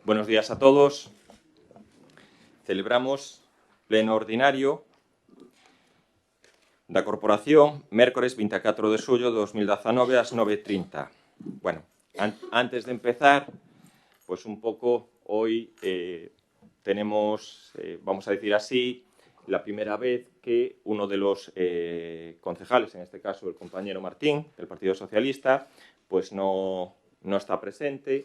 Buenos días a todos. Celebramos pleno ordinario da Corporación, mércores 24 de xullo de 2019 ás 9:30. Bueno, antes de empezar, pues un poco hoy tenemos, vamos a decir así, la primera vez que uno de los concejales, en este caso el compañero Martín, del Partido Socialista, pues no está presente,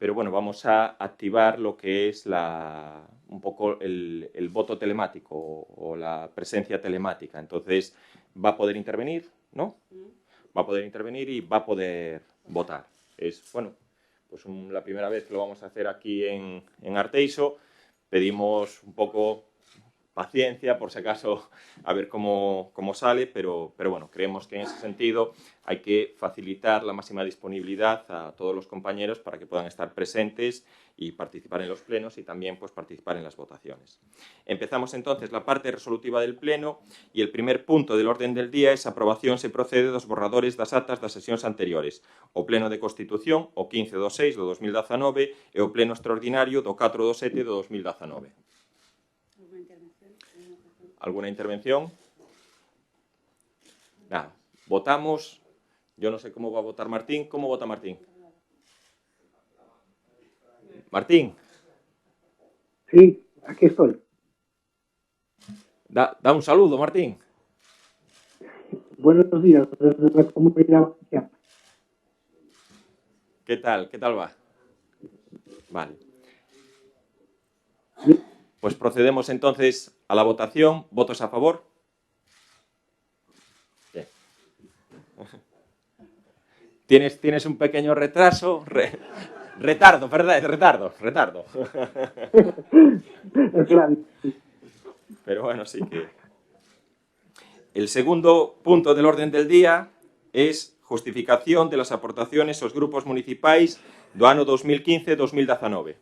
pero bueno, vamos a activar lo que es un poco el voto telemático o la presencia telemática. Entonces, va a poder intervenir, ¿no? Va a poder intervenir y va a poder votar. Es, bueno, pues la primera vez que lo vamos a hacer aquí en Arteixo. Pedimos un poco paciencia, por si acaso, a ver cómo sale, pero bueno, creemos que en ese sentido hay que facilitar la máxima disponibilidad a todos los compañeros para que puedan estar presentes y participar en los plenos y también pues, participar en las votaciones. Empezamos entonces la parte resolutiva del pleno y el primer punto del orden del día es aprobación se procede dos borradores das actas das sesións anteriores, o pleno de Constitución, o 15/6 do 2019 e o pleno extraordinario do 4/7 do 2019. ¿Alguna intervención? Nada. Votamos. Yo no sé cómo va a votar Martín. ¿Cómo vota Martín? Martín. Sí, aquí estoy. Da un saludo, Martín. Buenos días, desde la Comunidad Valenciana. ¿Qué tal? ¿Qué tal va? Vale. Pues procedemos entonces a la votación. ¿Votos a favor? Bien. Tienes un pequeño retraso. Retardo, ¿verdad? Retardo. Pero bueno, sí que... El segundo punto del orden del día es justificación de las aportaciones aos grupos municipais do ano 2015-2019.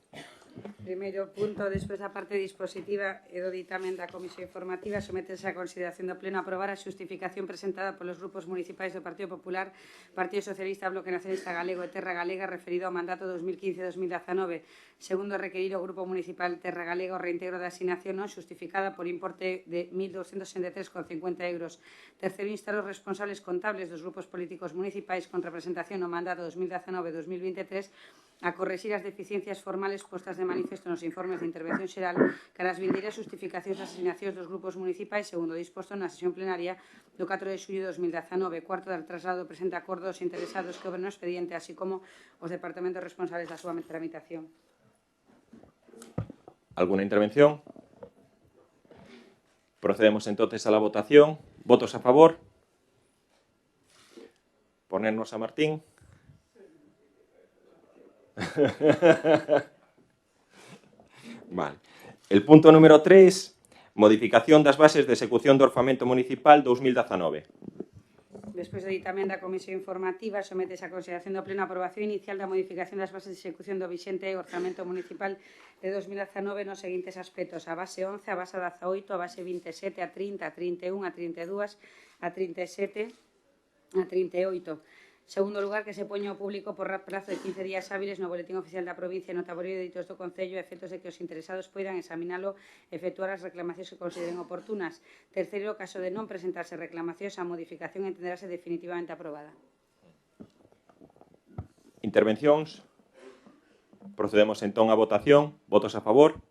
Primeiro punto, despois da parte dispositiva e do ditamen da Comisión Informativa, sométese a consideración do Pleno a aprobar a xustificación presentada polos grupos municipais do Partido Popular, Partido Socialista, Bloque Nacionalista Galego e Terra Galega referido ao mandato 2015-2019. Segundo, requerir ao Grupo Municipal Terra Galega o reintegro da asignación non xustificada por importe de 1.263,50 euros. Terceiro, instar os responsables contables dos grupos políticos municipais con representación no mandato 2019-2023 a correxir as deficiencias formales postas de manifesto nos informes de intervención xeral cara as vindeiras xustificacións das asignacións dos grupos municipais segundo disposto na sesión plenaria do 4 de xullo de 2019. Cuarto, dar traslado do presente acordo aos interesados que obren no expediente, así como os departamentos responsables da súa tramitación. ¿Alguna intervención? Procedemos entonces a la votación. ¿Votos a favor? Ponernos a Martín. Vale. El punto número 3, modificación das bases de execución do Orzamento Municipal 2019. Despois do ditamen da Comisión Informativa, sométese a consideración do Pleno a aprobación inicial da modificación das bases de execución do vixente Orzamento Municipal de 2019 nos seguintes aspectos: a base 11, a base 18, a base 27, a 30, a 31, a 32, a 37, a 38. Segundo lugar, que se poña ao público por prazo de 15 días hábiles no Boletín Oficial da Provincia e no Tabuleiro de Editos do Concello a efectos de que os interesados poidan examinalo e efectuar as reclamacións que consideren oportunas. Terceiro, caso de non presentarse reclamacións, a modificación entenderase definitivamente aprobada. Intervencións. Procedemos entón a votación. Votos a favor?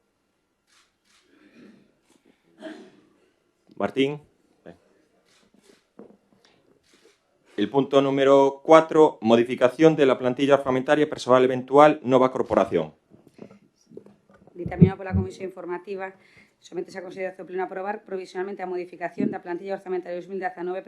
Martín. El punto número 4, modificación de la plantilla orzamentaria persoal eventual nova corporación. Ditaminado pola Comisión Informativa, sométese a consideración pleno a aprobar provisionalmente a modificación da plantilla orzamentaria 2019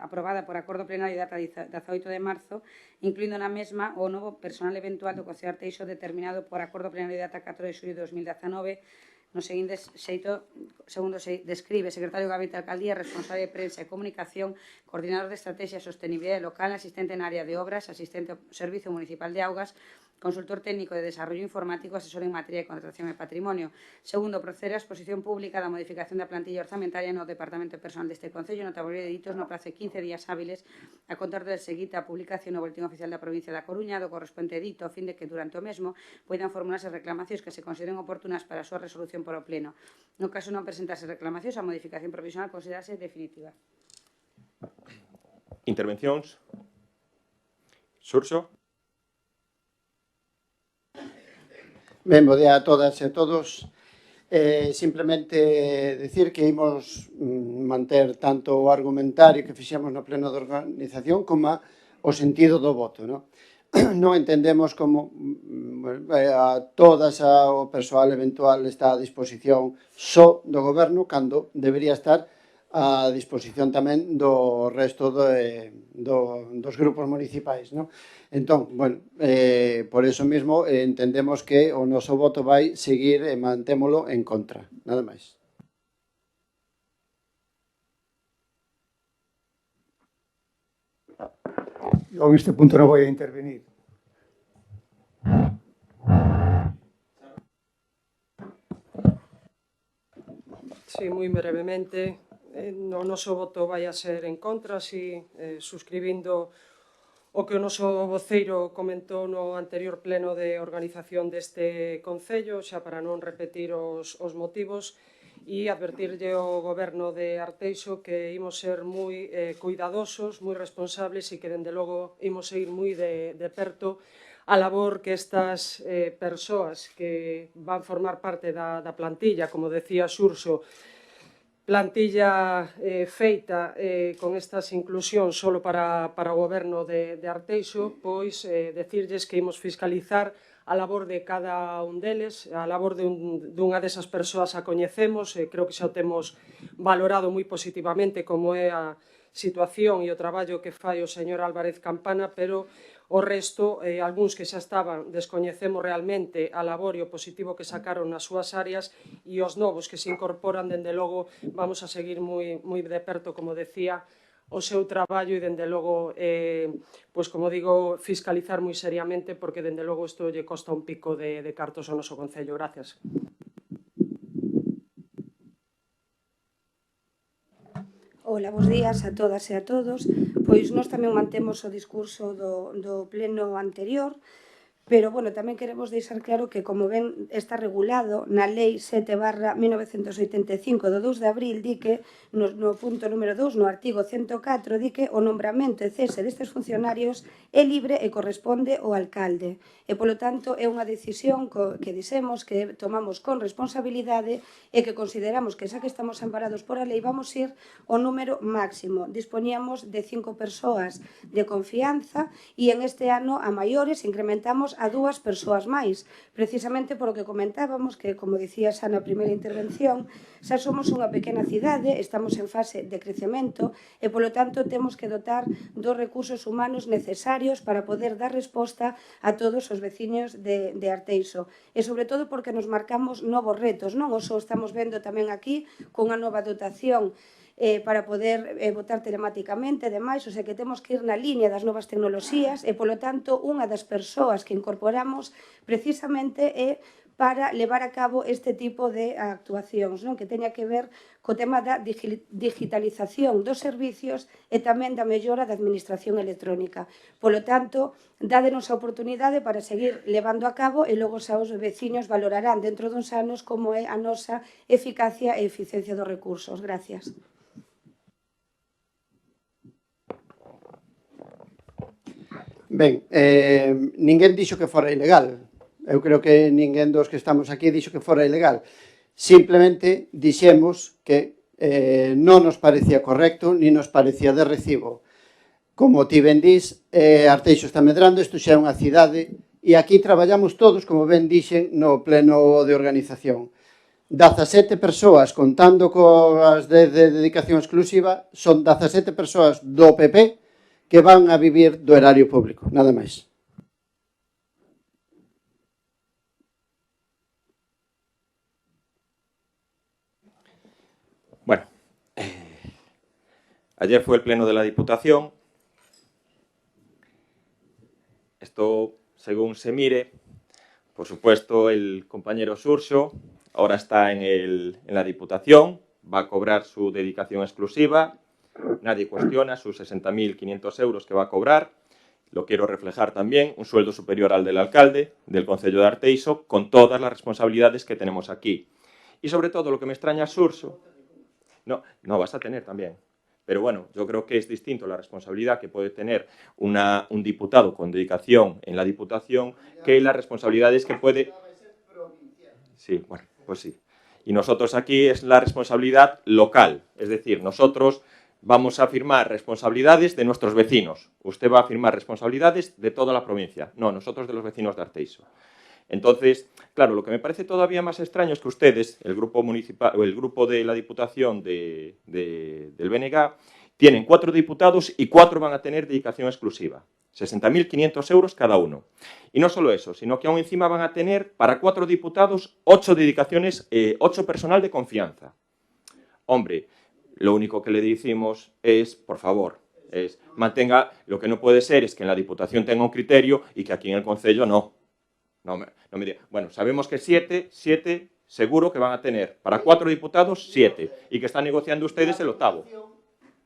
aprobada por acordo plenario de data 18 de marzo, incluindo na mesma o novo personal eventual do Concello de Arteixo determinado por acordo plenario de data 4 de xullo de 2019, no seguinte xeito, segundo se describe, secretario de Gabinete de Alcaldía, responsable de prensa e comunicación, coordinador de estrategia e sostenibilidade local, asistente en área de obras, asistente ao Servicio Municipal de Augas, consultor técnico de desarrollo informático, asesor en materia de contratación e patrimonio. Segundo, proceder á exposición pública da modificación da plantilla orzamentaria no Departamento de Personal deste Concello no tabuleiro de ditos no prazo de 15 días hábiles a contar del seguinte a publicación no Boletín Oficial da Provincia da Coruña do correspondente dito a fin de que durante o mesmo poidan formularse reclamacións que se consideren oportunas para a súa resolución por o Pleno. No caso non presentarse reclamacións, a modificación provisional considerarse definitiva. Intervencións? Xurxo? Ben, bo día a todas e a todos. Simplemente decir que imos manter tanto o argumentario que fixemos no pleno de organización como o sentido do voto, non? Non entendemos como a todas o persoal eventual está a disposición só do goberno cando debería estar a disposición tamén do resto dos grupos municipais, non? Entón, bueno, por eso mesmo entendemos que o noso voto vai seguir e mantémolo en contra, nada máis. Yo en este punto no voy a intervenir. Sí, moi brevemente. O noso voto vai a ser en contra, así suscribindo o que o noso voceiro comentou no anterior pleno de organización deste Concello, xa para non repetir os motivos, e advertirlle ao Goberno de Arteixo que imos ser moi cuidadosos, moi responsables e que, dende logo, imos seguir moi de perto a labor que estas persoas que van formar parte da plantilla, como decía Xurxo, plantilla feita con estas inclusións solo para o Goberno de Arteixo, pois decirlles que imos fiscalizar a labor de cada un deles, a labor dunha desas persoas a coñecemos, creo que xa o temos valorado moi positivamente como é a situación e o traballo que fai o señor Álvarez Campana, pero o resto, algúns que xa estaban, descoñecemos realmente a labor e o positivo que sacaron nas súas áreas, e os novos que se incorporan, dende logo, vamos a seguir moi de perto, como decía, o seu traballo e, dende logo, pois, como digo, fiscalizar moi seriamente, porque, dende logo, isto lle costa un pico de cartos ao noso Concello. Gracias. Ola, bos días a todas e a todos. Pois nós tamén mantemos o discurso do pleno anterior, pero, bueno, tamén queremos deixar claro que, como ben está regulado na Lei 7/1985 do 2 de abril, di que, no punto número 2, no artigo 104, di que o nombramento e cese destes funcionarios é libre e corresponde ao alcalde. E, polo tanto, é unha decisión que dixemos que tomamos con responsabilidade e que consideramos que, xa que estamos amparados por a lei, vamos ir ao número máximo. Disponíamos de 5 persoas de confianza e en este ano a maiores incrementamos a 2 persoas máis, precisamente por o que comentábamos que, como dicía xa na primeira intervención, xa somos unha pequena cidade, estamos en fase de crecemento e, polo tanto, temos que dotar dos recursos humanos necesarios para poder dar resposta a todos os veciños de Arteixo. E, sobre todo, porque nos marcamos novos retos, non? Oso estamos vendo tamén aquí cunha nova dotación para poder votar telemáticamente e demais, o sea que temos que ir na línea das novas tecnoloxías e, polo tanto, unha das persoas que incorporamos precisamente é para levar a cabo este tipo de actuacións, non? Que teña que ver co tema da digitalización dos servicios e tamén da mellora da administración electrónica. Polo tanto, dádenos a oportunidade para seguir levando a cabo e logo xa os veciños valorarán dentro duns anos como é a nosa eficacia e eficiencia dos recursos. Gracias. Ben, ninguén dixo que fora ilegal. Eu creo que ninguén dos que estamos aquí dixo que fora ilegal. Simplemente dixemos que non nos parecía correcto ni nos parecía de recibo. Como ti ben dís, Arteixo está medrando, isto xa é unha cidade, e aquí traballamos todos, como ben dixen, no pleno de organización. 17 persoas, contando coas de dedicación exclusiva, son 17 persoas do PP que van a vivir do erario público, nada máis. Bueno, ayer fue el pleno de la Diputación. Esto según se mire, por supuesto, el compañero Xurxo ahora está en la Diputación, va a cobrar su dedicación exclusiva, nadie cuestiona sus 60.500 euros que va a cobrar, lo quiero reflejar también, un sueldo superior al del alcalde del Concello de Arteixo, con todas las responsabilidades que tenemos aquí. Y sobre todo, lo que me extraña a Xurxo, no vas a tener también, pero bueno, yo creo que es distinto la responsabilidad que puede tener un diputado con dedicación en la Diputación que las responsabilidades que puede... Sí, bueno, pues sí. Y nosotros aquí es la responsabilidad local, es decir, nosotros vamos a firmar responsabilidades de nuestros vecinos. Usted va a firmar responsabilidades de toda la provincia. No, nosotros de los vecinos de Arteixo. Entonces, claro, lo que me parece todavía más extraño es que ustedes, el grupo municipal o el grupo de la Diputación del BNG, tienen 4 diputados y 4 van a tener dedicación exclusiva. 60.500 euros cada uno. Y no solo eso, sino que aún encima van a tener para 4 diputados 8 dedicaciones, 8 personal de confianza. Hombre, lo único que le decimos es, por favor, mantenga, lo que no puede ser es que en la Diputación tenga un criterio y que aquí en el Concello no. No me diga. Bueno, sabemos que 7 seguro que van a tener. Para 4 diputados, 7. Y que están negociando ustedes el 8º.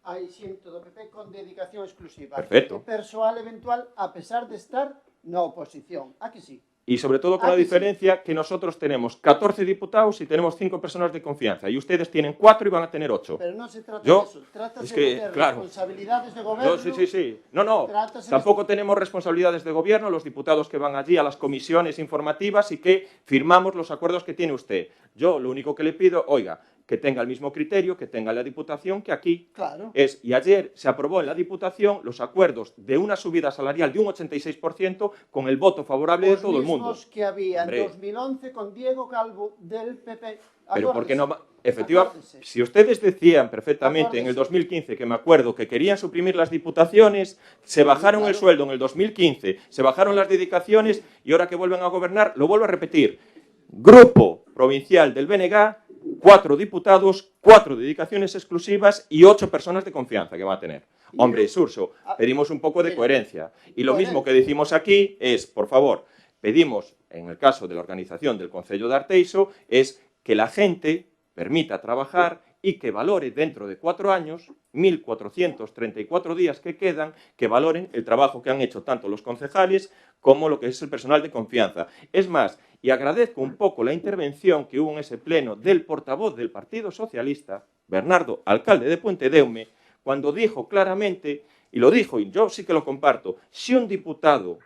Hai xente do PP con dedicación exclusiva. Perfecto. Persoal eventual, a pesar de estar na oposición. ¿A que sí? Y sobre todo con la diferencia que nosotros tenemos 14 diputados y tenemos 5 personas de confianza. Y ustedes tienen 4 y van a tener 8. Pero no se trata de eso. Trata de tener claro, responsabilidades de gobierno. sí. No. Tampoco tenemos responsabilidades de gobierno, los diputados que van allí a las comisiones informativas y que firmamos los acuerdos que tiene usted. Yo lo único que le pido, oiga, que tenga el mismo criterio, que tenga la Diputación que aquí. Claro. Y ayer se aprobó en la Diputación los acuerdos de una subida salarial de un 86% con el voto favorable de todo el mundo. Los mismos que había en 2011 con Diego Calvo del PP. Pero porque no... Efectivamente, si ustedes decían perfectamente en el 2015, que me acuerdo, que querían suprimir las diputaciones, se bajaron el sueldo en el 2015, se bajaron las dedicaciones y ahora que vuelven a gobernar, lo vuelvo a repetir, Grupo Provincial del BNG, 4 diputados, 4 dedicaciones exclusivas y 8 personas de confianza que va a tener. Hombre, Xurxo, pedimos un poco de coherencia. Y lo mismo que decimos aquí es, por favor, pedimos, en el caso de la organización del Concello de Arteixo, es que la gente permita trabajar y que valore dentro de 4 años, 1.434 días que quedan, que valoren el trabajo que han hecho tanto los concejales como lo que es el personal de confianza. Es más, y agradezco un poco la intervención que hubo en ese pleno del portavoz del Partido Socialista, Bernardo, alcalde de Puentedeume, cuando dijo claramente, y lo dijo, y yo sí que lo comparto, si un diputado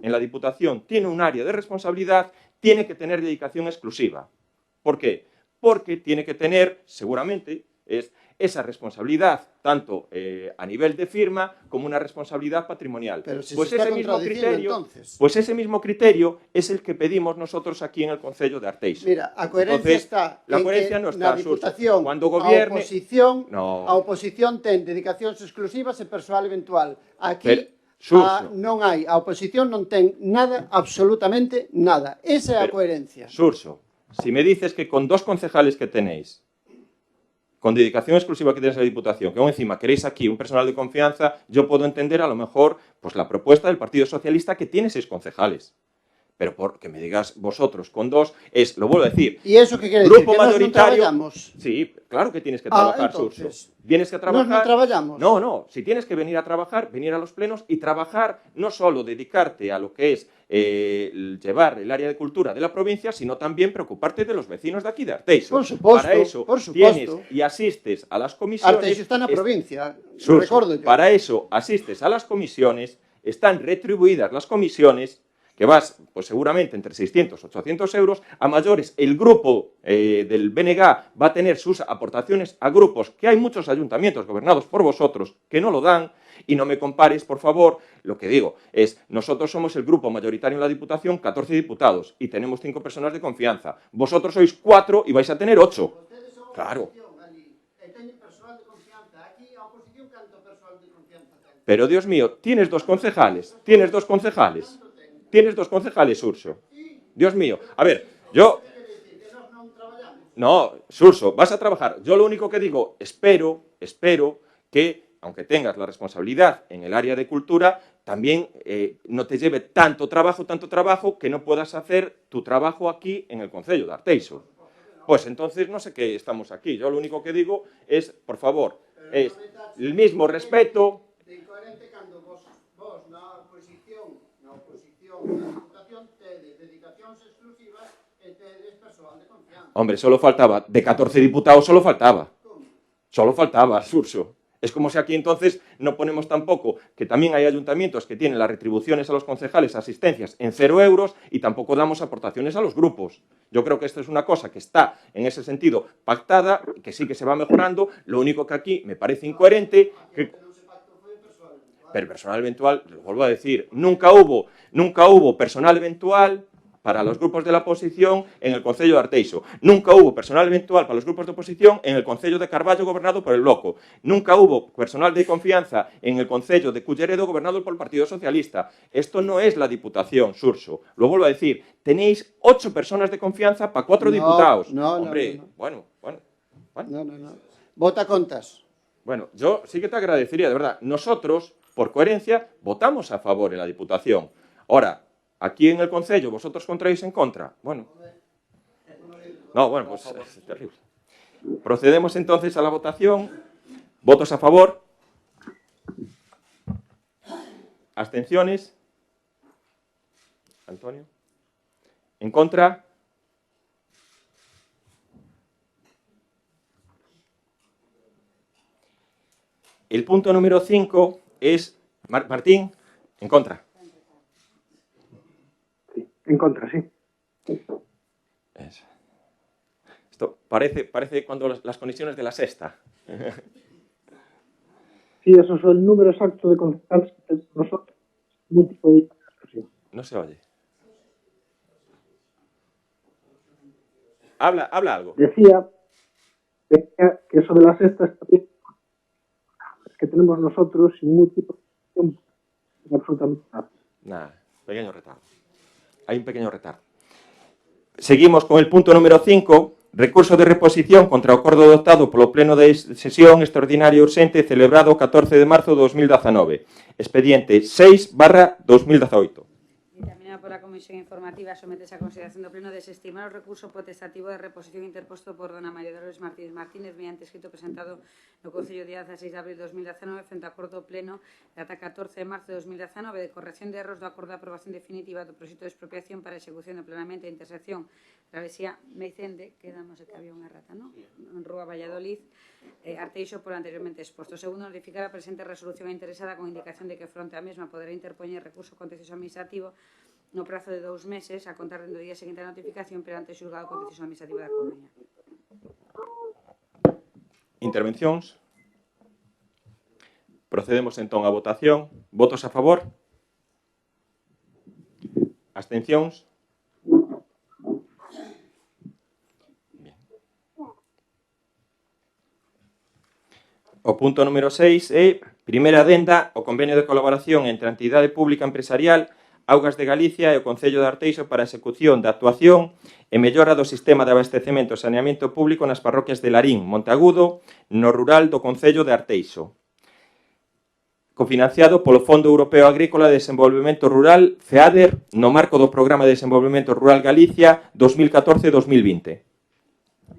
en la Diputación tiene un área de responsabilidad, tiene que tener dedicación exclusiva. ¿Por qué? Porque tiene que tener, seguramente, esa responsabilidad, tanto a nivel de firma como una responsabilidad patrimonial. Pero si pues se está ese mismo criterio, entonces. pues ese mismo criterio es el que pedimos nosotros aquí en el Concello de Arteixo. Mira, a coherencia entonces, está la en coherencia que no está, na Diputación, cuando gobierne, a oposición ten dedicacións exclusivas e persoal eventual. Aquí non hai, a oposición non ten nada, absolutamente nada. Esa é a coherencia. Xurxo, si me dices que con 2 concejales que tenéis, con dedicación exclusiva que tenéis a la Diputación, que aún encima queréis aquí un personal de confianza, yo puedo entender a lo mejor pues la propuesta del Partido Socialista que tiene 6 concejales. Pero porque me digas vosotros con 2, lo vuelvo a decir. ¿Y eso qué quiere decir? Grupo ¿Que mayoritario. No trabajamos? Sí, claro que tienes que trabajar, Xurxo. ¿Vienes que trabajar? No trabajamos. No, si tienes que venir a trabajar, venir a los plenos y trabajar, no solo dedicarte a lo que es llevar el área de cultura de la provincia, sino también preocuparte de los vecinos de aquí de Arteixo. Por supuesto, para eso tienes y asistes a las comisiones. Arteixo está na provincia, Xurxo, recordo yo. Para eso asistes a las comisiones, están retribuidas las comisiones, que vas, pues seguramente entre 600 y 800 euros, a mayores el grupo del BNG va a tener sus aportaciones a grupos, que hay muchos ayuntamientos gobernados por vosotros que no lo dan, y no me compares, por favor, lo que digo es, nosotros somos el grupo mayoritario en la Diputación, 14 diputados, y tenemos 5 personas de confianza. Vosotros sois 4 y vais a tener 8. Claro. Pero, Dios mío, tienes 2 concejales, tienes 2 concejales. Tienes 2 concejales, Xurxo. Dios mío. A ver, yo... No, Xurxo, vas a trabajar. Yo lo único que digo, espero que, aunque tengas la responsabilidad en el área de cultura, también no te lleve tanto trabajo, que no puedas hacer tu trabajo aquí en el Concello de Arteixo. Pues entonces no sé qué estamos aquí. Yo lo único que digo es, por favor, es el mismo respeto. De incoherente cando vos na oposición da Diputación tedes dedicacións exclusivas e tedes persoal de confianza. Hombre, solo faltaba, de 14 diputados solo faltaba. Solo faltaba, Surso. Es como si aquí entonces no ponemos tampoco que también hay ayuntamientos que tienen las retribuciones a los concejales, asistencias en 0 euros y tampoco damos aportaciones a los grupos. Yo creo que esto es una cosa que está en ese sentido pactada, que sí que se va mejorando. Lo único que aquí me parece incoherente que... Pero personal eventual, lo vuelvo a decir, nunca hubo personal eventual para los grupos de la oposición en el Concello de Arteixo. Nunca hubo personal eventual para los grupos de oposición en el Concello de Carballo, gobernado por el Bloco. Nunca hubo personal de confianza en el Concello de Culleredo, gobernado por el Partido Socialista. Esto no es la Diputación, Surso. Lo vuelvo a decir, tenéis 8 personas de confianza para 4 diputados. Hombre, bueno. No. Vota contas. Bueno, yo sí que te agradecería, de verdad. Nosotros, por coherencia, votamos a favor en la Diputación. Ahora, aquí en el Concello, ¿vosotros contraéis en contra? Bueno. No, bueno, pues es terrible. Procedemos entonces a la votación. ¿Votos a favor? ¿Abstenciones? Antonio. ¿En contra? El punto número 5 es... Martín, en contra. Sí, en contra, sí. Eso. Esto parece cuando las conexiones de la sexta. Sí, eso es el número exacto de concejales que tenemos nosotros. Múltiplo de discusión. No se oye. Habla algo. Decía que eso de la sexta está bien. Es que tenemos nosotros sin múltiplo de discusión, absolutamente nada. Nada, pequeño retardo. Hay un pequeño retardo. Seguimos con el punto número 5. Recurso de reposición contra o acordo adoptado polo Pleno de Sesión Extraordinaria Urxente celebrado o 14 de marzo de 2019. Expediente 6/2018. Dictaminado pola Comisión Informativa, sometese a consideración do Pleno desestimar o recurso potestativo de reposición interposto por dona María Dolores Martínez Martínez mediante escrito presentado no Concello día 16 de abril de 2019 frente ao acordo pleno data 14 de marzo de 2019 de corrección de erros do acordo de aprobación definitiva do proxecto de expropiación para a execución do plenamente a intersección Travesía Meicende, quedamos que había unha errata, non? En Rúa Valladolid, Arteixo por anteriormente exposto. Segundo, notificar a presente resolución interesada con indicación de que fronte a mesma poderá interpoñer recurso contencioso administrativo no prazo de 2 meses a contar dentro do día seguinte a notificación perante o xulgado contencioso administrativo da Coruña. Intervencións. Procedemos entón a votación. Votos a favor? Abstencións? Bien. O punto número 6 é primeira adenda ao convenio de colaboración entre a entidade pública empresarial Augas de Galicia e o Concello de Arteixo para a execución da actuación e mellora do sistema de abastecemento e saneamento público nas parroquias de Larín, Monteagudo, no rural do Concello de Arteixo. Cofinanciado polo Fondo Europeo Agrícola de Desenvolvemento Rural, FEADER, no marco do Programa de Desenvolvemento Rural Galicia 2014-2020.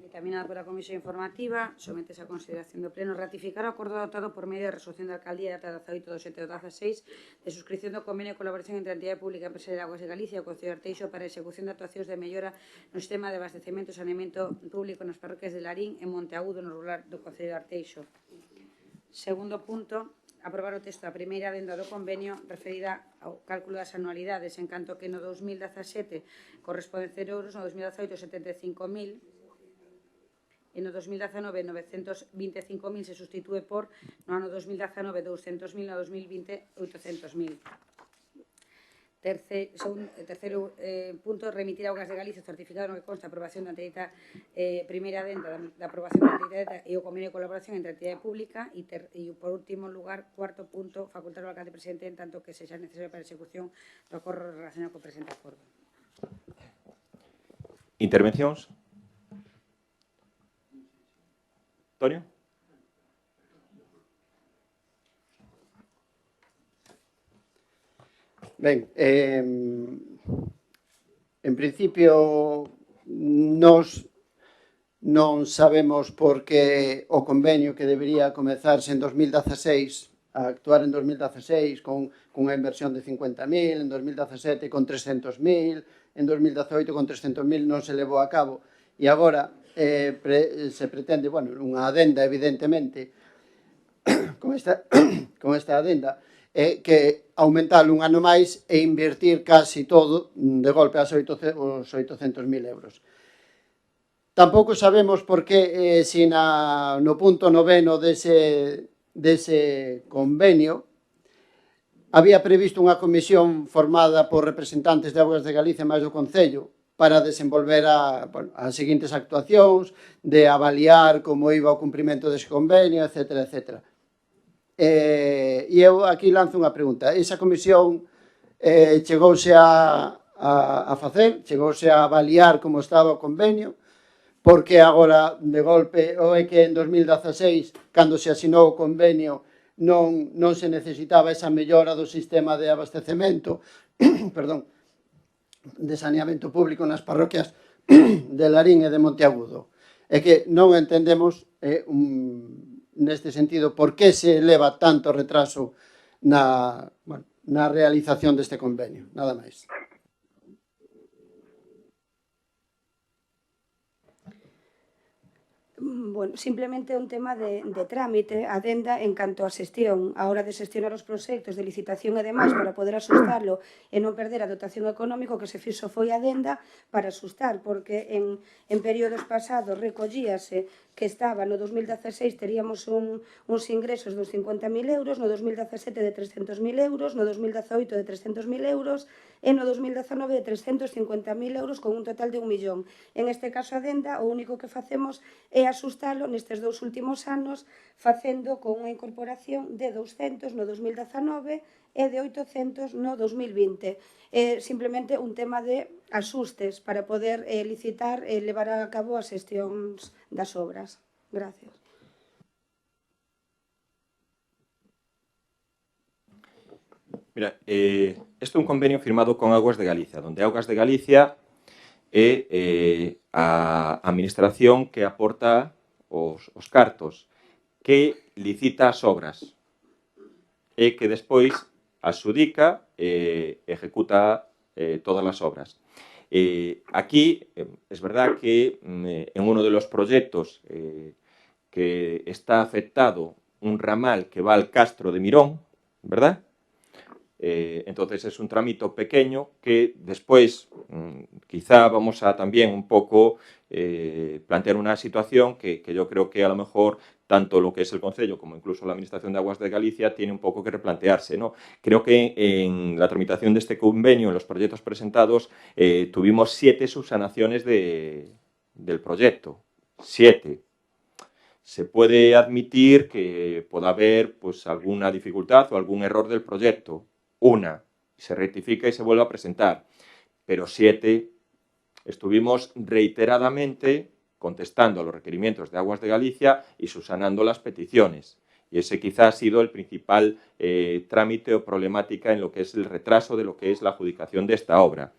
Dictaminado pola Comisión Informativa, sometese a consideración do Pleno ratificar o acordo adoptado por medio de resolución da Alcaldía data 18 de 7 de 16 de suscripción do convenio de colaboración entre a entidade pública empresarial Augas de Galicia e o Concello de Arteixo para a execución de actuacións de mellora no sistema de abastecemento e saneamento público nas parroquias de Larín e Monteagudo no rural do Concello de Arteixo. Segundo punto, aprobar o texto da primeira adenda do convenio referida ao cálculo das anualidades, en canto que no 2017 corresponde 0 euros, no 2018 75.000 e no 2019 925.000 se sustitúe por no ano 2019 200.000, no 2020 800.000. Terceiro punto, remitir a Augas de Galicia o certificado no que consta a aprobación da entidade primeira adenda da aprobación da entidade e o convenio de colaboración entre a entidade pública e por último lugar, cuarto punto, facultar ao alcalde presidente en tanto que sexa necesario para a execución do acordo relacionado co presente acordo. Intervencións. Antonio. Ben, en principio, nos non sabemos por que o convenio que debería comezarse en 2016 a actuar en 2016 con unha inversión de 50.000, en 2017 con 300.000, en 2018 con 300.000 non se levou a cabo e agora se pretende, bueno, unha adenda evidentemente con esta adenda que aumentar un ano máis e invertir casi todo de golpe os 800.000 euros. Tampouco sabemos por que se no punto 9 dese convenio había previsto unha comisión formada por representantes de Augas de Galicia máis do Concello para desenvolver as seguintes actuacións, de avaliar como iba o cumprimento dese convenio, etc. etc. E eu aquí lanzo unha pregunta. Esa comisión chegouse a facer, chegouse a avaliar como estaba o convenio, porque agora de golpe ou é que en 2016, cando se asinou o convenio, non se necesitaba esa mellora do sistema de abastecemento perdón, de saneamento público nas parroquias de Larín e de Monteagudo. É que non entendemos neste sentido por que se leva tanto retraso na realización deste convenio, nada máis. Bueno, simplemente un tema de trámite, adenda en canto a xestión, a hora de xestionar os proxectos de licitación e demais para poder asustalo e non perder a dotación económico que se fixo foi adenda para asustar, porque en períodos pasados recollíase que estaba no 2016 teríamos uns ingresos dos 50.000 euros, no 2017 de 300.000 euros, no 2018 de 300.000 euros e no 2019 de 350.000 euros con un total de 1 millón. En este caso, adenda, o único que facemos é asustalo nestes 2 últimos anos facendo con unha incorporación de 200 no 2019 e de 800 no 2020. É simplemente un tema de asustes para poder licitar e levar a cabo as xestións das obras. Gracias. Mira, este é un convenio firmado con Augas de Galicia, donde Augas de Galicia é a administración que aporta os cartos, que licita as obras e que despois adxudica e ejecuta todas as obras. Aquí, es verdad que en uno de los proyectos que está afectado un ramal que va al Castro de Mirón, ¿verdad? Entonces es un trámite pequeño que después quizá vamos a también un poco plantear una situación que yo creo que a lo mejor tanto lo que es el Concello como incluso la Administración de Aguas de Galicia tiene un poco que replantearse, ¿no? Creo que en la tramitación de este convenio, en los proyectos presentados, tuvimos 7 subsanaciones del proyecto. 7. Se puede admitir que pueda haber pues, alguna dificultad o algún error del proyecto. 1, se rectifica y se vuelve a presentar. Pero 7, estuvimos reiteradamente contestando a los requerimientos de Aguas de Galicia y subsanando las peticiones. Y ese quizá ha sido el principal trámite o problemática en lo que es el retraso de lo que es la adjudicación de esta obra.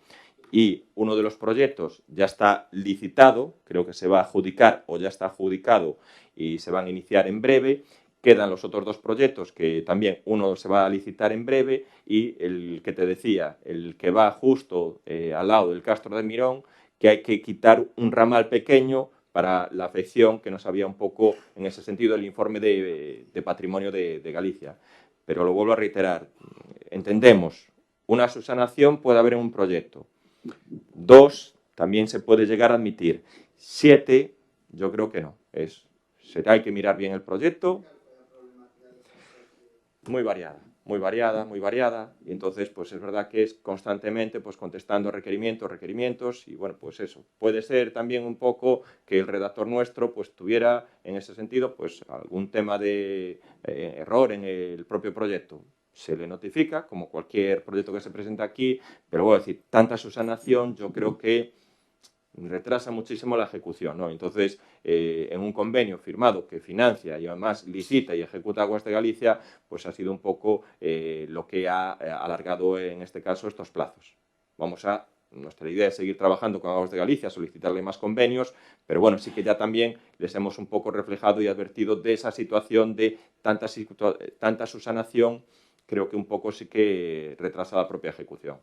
Y uno de los proyectos ya está licitado, creo que se va a adjudicar o ya está adjudicado y se van a iniciar en breve. Quedan los otros 2 proyectos que también uno se va a licitar en breve y el que te decía, el que va justo al lado del Castro de Mirón, que hay que quitar un ramal pequeño para la afección que nos había un poco en ese sentido el informe de patrimonio de Galicia. Pero lo vuelvo a reiterar, entendemos, una subsanación puede haber en un proyecto. 2, también se puede llegar a admitir. 7, yo creo que no. Hay que mirar bien el proyecto. Muy variada, y entonces pues es verdad que es constantemente pues contestando requerimientos, y bueno, pues eso, puede ser también un poco que el redactor nuestro pues tuviera en ese sentido pues algún tema de error en el propio proyecto. Se le notifica, como cualquier proyecto que se presenta aquí, pero voy a decir, tanta subsanación, yo creo que retrasa muchísimo la ejecución, ¿no? Entonces, en un convenio firmado que financia y además licita y ejecuta Aguas de Galicia, pues ha sido un poco lo que ha alargado en este caso estos plazos. Nuestra idea es seguir trabajando con Aguas de Galicia, solicitarle más convenios, pero bueno, sí que ya también les hemos un poco reflejado y advertido de esa situación de tanta subsanación, creo que un poco sí que retrasa la propia ejecución.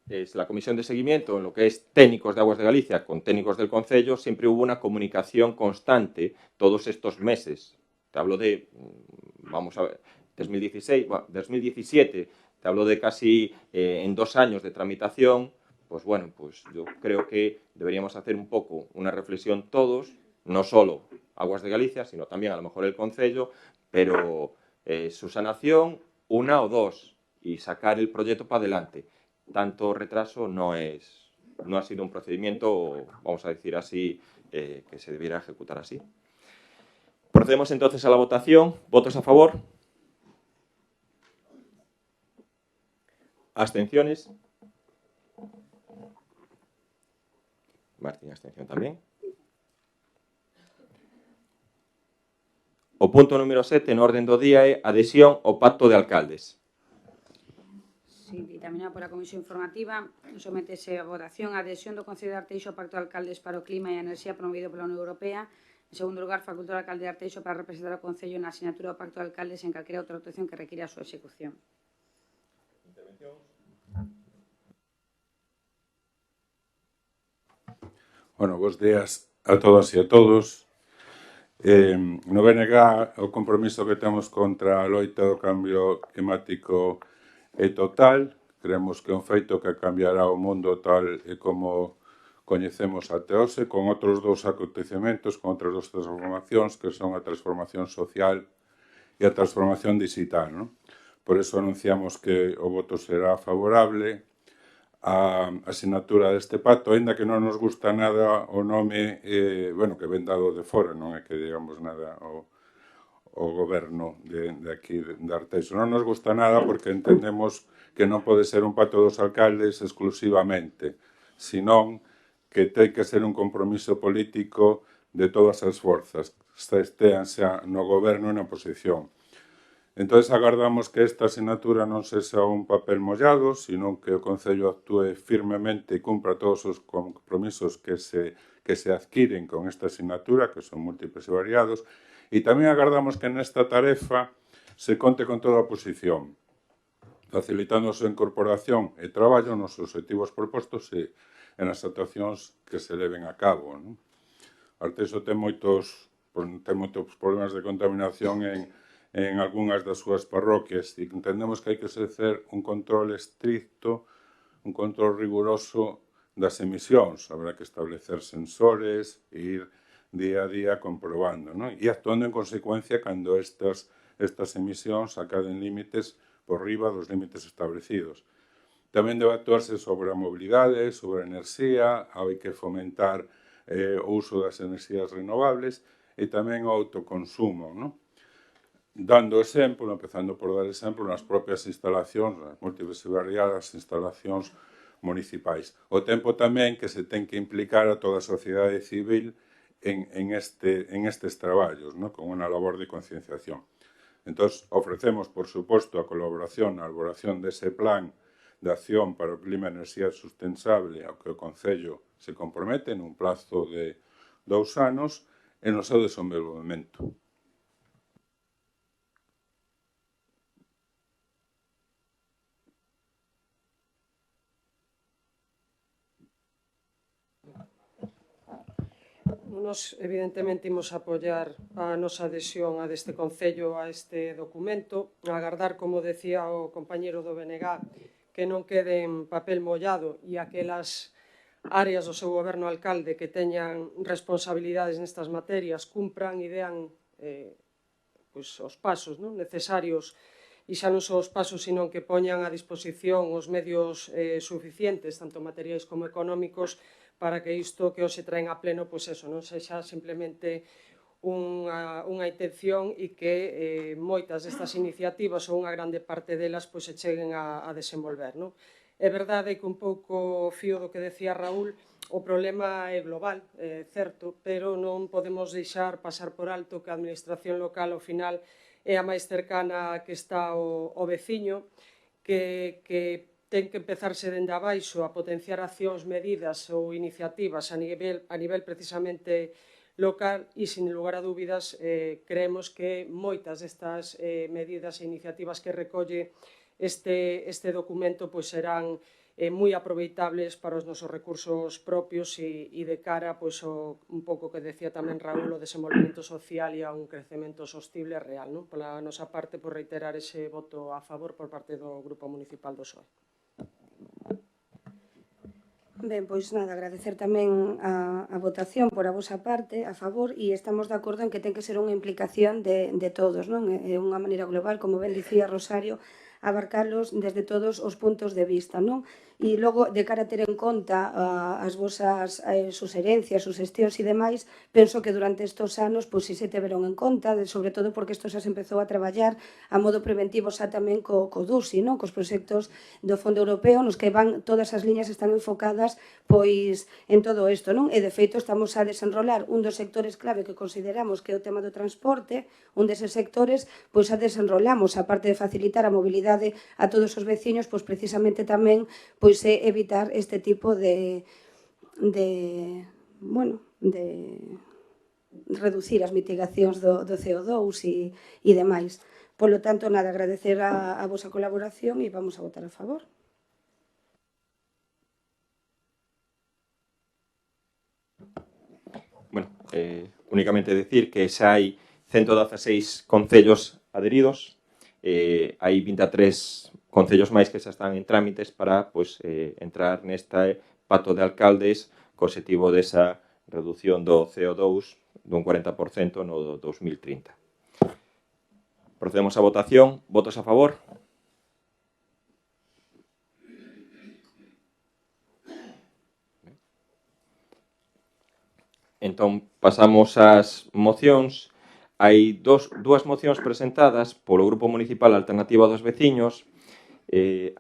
Es la comisión de seguimiento, en lo que es técnicos de Aguas de Galicia con técnicos del Concello, siempre hubo una comunicación constante todos estos meses. Te hablo de, 2017, te hablo de casi en 2 años de tramitación. Pues bueno, pues yo creo que deberíamos hacer un poco una reflexión todos, no solo Aguas de Galicia, sino también a lo mejor el Concello, pero subsanación 1 o 2 y sacar el proyecto para adelante. Tanto retraso no ha sido un procedimiento, vamos a decir así, que se debiera ejecutar así. Procedemos entonces a la votación. ¿Votos a favor? ¿Abstenciones? Martín, abstención tamén. O punto número 7 en orden do día é adhesión ao Pacto de Alcaldes. Sí, dictaminado pola Comisión Informativa, sométese a votación a adhesión do Concello de Arteixo ao Pacto de Alcaldes para o Clima e a Enerxía promovido pola Unión Europea. En segundo lugar, facultar ao alcalde de Arteixo para representar o Concello na asignatura do Pacto de Alcaldes en calquera outra actuación que requira a súa execución. Bueno, bons días a todas e a todos. No BNG, o compromiso que temos contra a loita do cambio climático é total. Creemos que é un feito que cambiará o mundo tal e como coñecemos até hoxe, con outros 2 acontecementos, con outras 2 transformacións, que son a transformación social e a transformación digital, non? Por eso anunciamos que o voto será favorable a asignatura deste pacto, aínda que non nos gusta nada o nome, que ven dado de fora, non é que digamos nada o goberno de aquí de Arteixo. Non nos gusta nada porque entendemos que non pode ser un pacto dos alcaldes exclusivamente, senón que ten que ser un compromiso político de todas as forzas, estean xa no goberno e na oposición. Entón, agardamos que esta asignatura non sexa un papel mollado, sino que o Concello actúe firmemente e cumpra todos os compromisos que se adquiren con esta asignatura, que son múltiples e variados, e tamén agardamos que nesta tarefa se conte con toda a oposición, facilitando a súa incorporación e traballo nos objetivos propostos e nas actuacións que se leven a cabo. Arteixo ten moitos problemas de contaminación en algunhas das súas parroquias e entendemos que hai que facer un control estricto, un control riguroso das emisións. Habrá que establecer sensores e ir día a día comprobando, non? E actuando en consecuencia cando estas emisións acaden límites por riba dos límites establecidos. Tamén debe actuarse sobre a mobilidade, sobre a enerxía, hai que fomentar o uso das enerxías renovables e tamén o autoconsumo, non? Dando exemplo, empezando por dar exemplo nas propias instalacións, nas múltiples e variadas instalacións municipais. O tempo tamén que se ten que implicar a toda a sociedade civil en estes traballos, con unha labor de concienciación. Entón, ofrecemos, por suposto, a colaboración na elaboración dese plan de acción para o clima e enerxía sustentable ao que o Concello se compromete nun plazo de 2 anos e no seu desenvolvemento. Nos, evidentemente, imos apoiar a nosa adhesión a deste Concello a este documento, agardar, como decía o compañeiro do BNG, que non quede en papel mollado e aquelas áreas do seu goberno alcalde que teñan responsabilidades nestas materias cumpran e dean os pasos necesarios e xa non só os pasos, sino que poñan a disposición os medios suficientes, tanto materiais como económicos, para que isto que hoxe traen a pleno, non sexa simplemente unha intención e que moitas destas iniciativas ou unha grande parte delas se cheguen a desenvolver. É verdade que un pouco fío do que decía Raúl, o problema é global, é certo, pero non podemos deixar pasar por alto que a administración local ao final é a máis cercana que está o veciño, que ten que empezarse dende abaixo a potenciar accións, medidas ou iniciativas a nivel precisamente local e, sin lugar a dúbidas, creemos que moitas destas medidas e iniciativas que recolle este documento serán moi aproveitables para os nosos recursos propios e de cara un pouco que decía tamén Raúl, o desenvolvemento social e a un crecemento sostible real. Pola nosa parte, reiterar ese voto a favor por parte do Grupo Municipal do PSOE. Ben, pois nada, agradecer tamén a votación por a vosa parte, a favor, e estamos de acordo en que ten que ser unha implicación de todos, non? É unha maneira global, como ben dicía Rosario, abarcalos desde todos os puntos de vista, non? E logo, de cara a ter en conta as vosas suxerencias, sugestións e demais, penso que durante estes anos, pois, si se teveron en conta, sobre todo porque isto xa se empezou a traballar a modo preventivo xa tamén co DUSI, non? Cos proxectos do Fondo Europeo, nos que van, todas as liñas están enfocadas, pois, en todo isto, non? E, de feito, estamos a desenrolar un dos sectores clave que consideramos que é o tema do transporte, un deses sectores, pois, a desenrolamos, aparte de facilitar a mobilidade a todos os veciños, pois, precisamente tamén, pois, evitar este tipo de reducir as mitigacións do CO2 e demais. Polo tanto, nada, agradecer a vosa colaboración e vamos a votar a favor. Bueno, únicamente decir que xa hai 116 concellos adheridos, hai 23 concellos máis que xa están en trámites para entrar neste pacto de alcaldes co objetivo desa reducción do CO2 dun 40% no 2030. Procedemos á votación. Votos a favor? Entón, pasamos ás mocións. Hai dúas mocións presentadas polo Grupo Municipal Alternativa dos Veciños.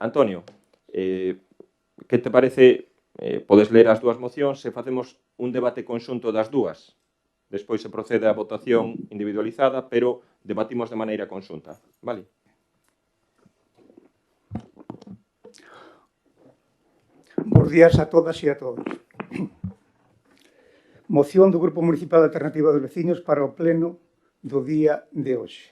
Antonio, que te parece? Podes ler as dúas mocións e facemos un debate conxunto das dúas. Despois se procede á votación individualizada, pero debatimos de maneira conxunta. Vale? Bos días a todas e a todos. Moción do Grupo Municipal Alternativa dos Veciños para o pleno do día de hoxe.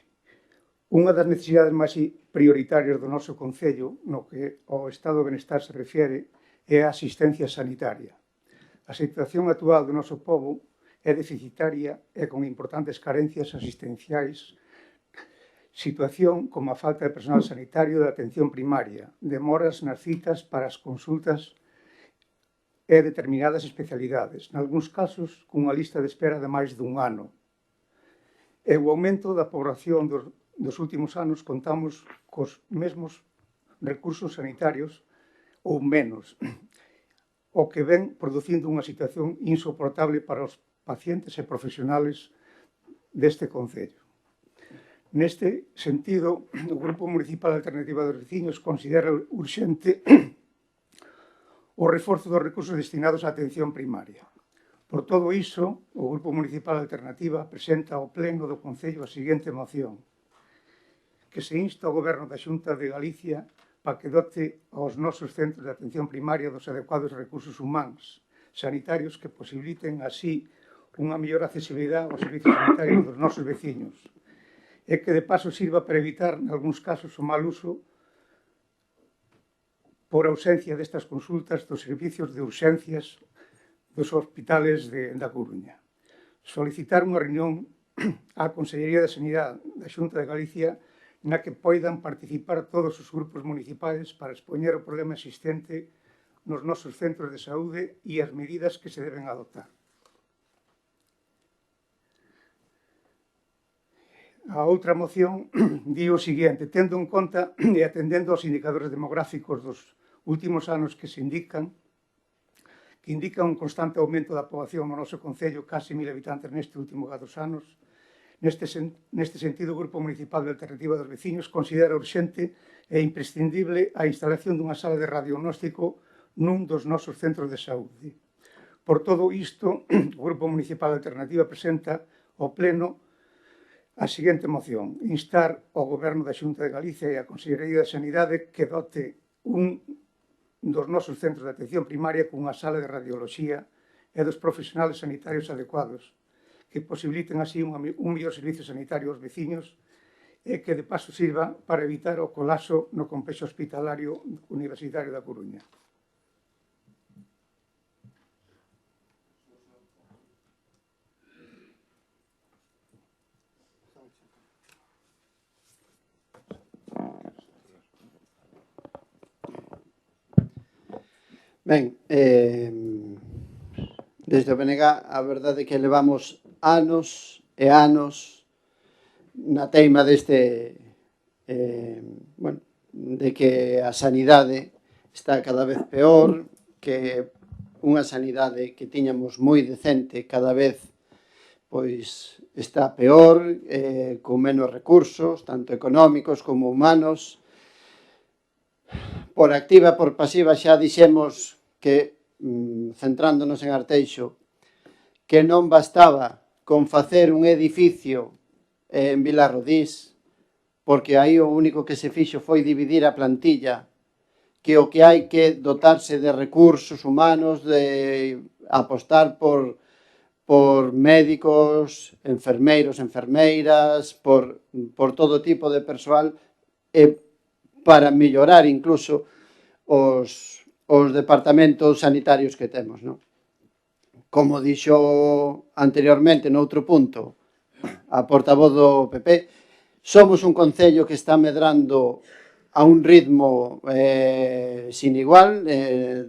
Unha das necesidades máis prioritarias do noso Concello, no que ao estado de benestar se refiere, é a asistencia sanitaria. A situación actual do noso pobo é deficitaria e con importantes carencias asistenciais, situación como a falta de personal sanitario de atención primaria, demoras nas citas para as consultas e determinadas especialidades, nalgúns casos cunha lista de espera de máis dun ano. E o aumento da poboación dos últimos anos contamos cos mesmos recursos sanitarios ou menos, o que ven producindo unha situación insoportable para os pacientes e profesionales deste Concello. Neste sentido, o Grupo Municipal Alternativa dos Veciños considera urxente o reforzo dos recursos destinados á atención primaria. Por todo iso, o Grupo Municipal Alternativa presenta ao Pleno do Concello a seguinte moción: que se insta ao Goberno da Xunta de Galicia para que dote aos nosos centros de atención primaria dos adecuados recursos humanos sanitarios que posibiliten así unha mellor accesibilidade aos servizos sanitarios dos nosos veciños e que de paso sirva para evitar, en algúns casos, o mal uso por ausencia destas consultas dos servicios de urxencias dos hospitales da Coruña. Solicitar unha reunión á Consellería de Sanidade da Xunta de Galicia na que poidan participar todos os grupos municipais para expoñer o problema existente nos nosos centros de saúde e as medidas que se deben adoptar. A outra moción di o seguinte: tendo en conta e atendendo aos indicadores demográficos dos últimos anos que indican un constante aumento da poboación no noso Concello, case 1000 habitantes neste último 4 anos. Neste sentido, o Grupo Municipal de Alternativa dos Veciños considera urxente é imprescindible a instalación dunha sala de radiolóxico nun dos nosos centros de saúde. Por todo isto, o Grupo Municipal Alternativa presenta ao Pleno a seguinte moción: instar ao Goberno da Xunta de Galicia e a Consellería de Sanidade que dote un dos nosos centros de atención primaria cunha sala de radioloxía e dos profesionales sanitarios adecuados, que posibiliten así un mellor servicio sanitario aos veciños e que de paso sirva para evitar o colapso no complexo hospitalario universitario da Coruña. Ben, desde o BNG a verdade é que levamos anos e anos na teima deste de que a sanidade está cada vez peor, que unha sanidade que tiñamos moi decente cada vez pois está peor, con menos recursos, tanto económicos como humanos. Por activa, por pasiva, xa dixemos que, centrándonos en Arteixo, que non bastaba con facer un edificio en Vilarrodís, porque aí o único que se fixo foi dividir a plantilla, que o que hai que dotarse de recursos humanos, de apostar por médicos, enfermeiros, enfermeiras, por todo tipo de persoal, e para mellorar incluso os departamentos sanitarios que temos, non? Como dixo anteriormente noutro punto a portavoz do PP, somos un concello que está medrando a un ritmo sin igual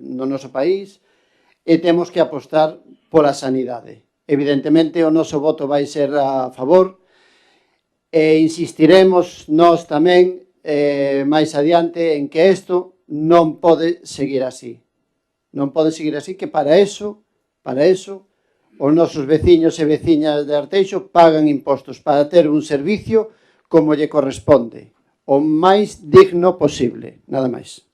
no noso país e temos que apostar pola sanidade. Evidentemente o noso voto vai ser a favor e insistiremos nós tamén máis adiante en que isto non pode seguir así. Non pode seguir así, que para eso os nosos veciños e veciñas de Arteixo pagan impostos para ter un servicio como lle corresponde, o máis digno posible, nada máis.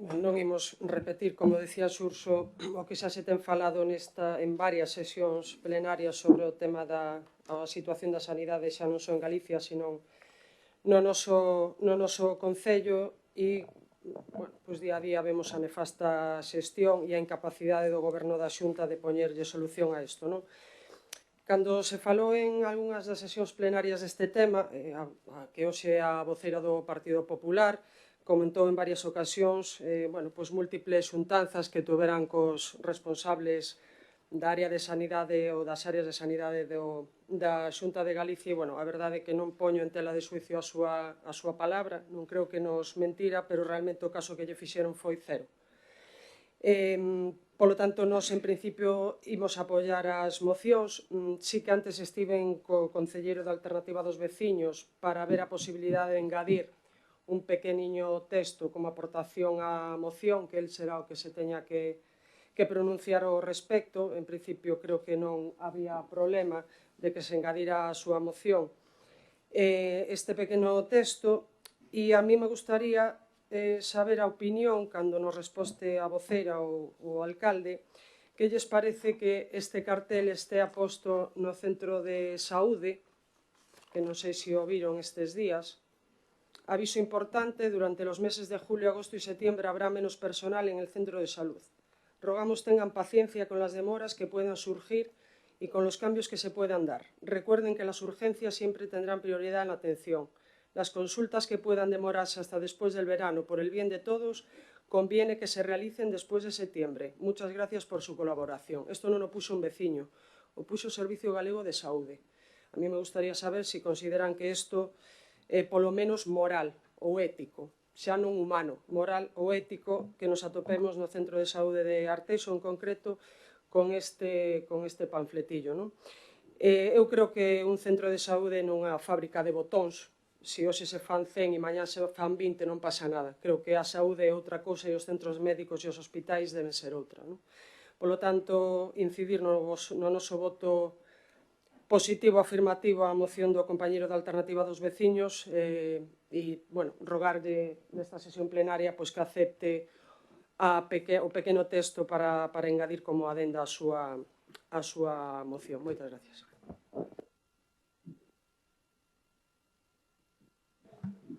Non imos repetir, como decía Xurxo, o que xa se ten falado en varias sesións plenarias sobre o tema da situación da sanidade xa non só en Galicia, sino no noso concello e, pois día a día vemos a nefasta xestión e a incapacidade do Goberno da Xunta de poñerlle solución a isto, non? Cando se falou en algunhas das sesións plenarias deste tema, que hoxe é a voceira do Partido Popular, comentou en varias ocasións múltiples xuntanzas que tuveran cos responsables da área de sanidade ou das áreas de sanidade da Xunta de Galicia e, a verdade é que non poño en tela de xuicio a súa palabra, non creo que nos mentira, pero realmente o caso que lle fixeron foi cero. Polo tanto, nós en principio imos apoiar as mocións. Sí que antes estiven co concelleiro da Alternativa dos Veciños para ver a posibilidade de engadir un pequeniño texto como aportación á moción, que el será o que se teña que pronunciar ao respecto. En principio, creo que non había problema de que se engadira a súa moción este pequeno texto, e a mí me gustaría saber a opinión, cando nos resposte a voceira ou o alcalde, que lles parece que este cartel estea posto no centro de saúde, que non sei se o viron estes días. Aviso importante: durante los meses de julio, agosto y septiembre habrá menos personal en el centro de salud. Rogamos tengan paciencia con las demoras que puedan surgir y con los cambios que se puedan dar. Recuerden que las urgencias siempre tendrán prioridad en la atención. Las consultas que puedan demorarse hasta después del verano por el bien de todos conviene que se realicen después de septiembre. Muchas gracias por su colaboración. Esto non o puxo un veciño, o puxo o Servicio Galego de Saúde. A mí me gustaría saber si consideran que isto polo menos moral ou ético, xa non humano, moral ou ético, que nos atopemos no Centro de Saúde de Arteixo en concreto con este panfletillo, non? Eu creo que un centro de saúde non é unha fábrica de botóns. Se hoxe se fan 100 e mañá se fan 20 non pasa nada. Creo que a saúde é outra cousa e os centros médicos e os hospitais deben ser outra, non? Polo tanto, incidir no noso voto positivo afirmativo á moción do compañeiro da Alternativa dos Veciños e, bueno, rogarlle nesta sesión plenaria pois que acepte o pequeno texto para engadir como adenda a súa moción. Moitas gracias.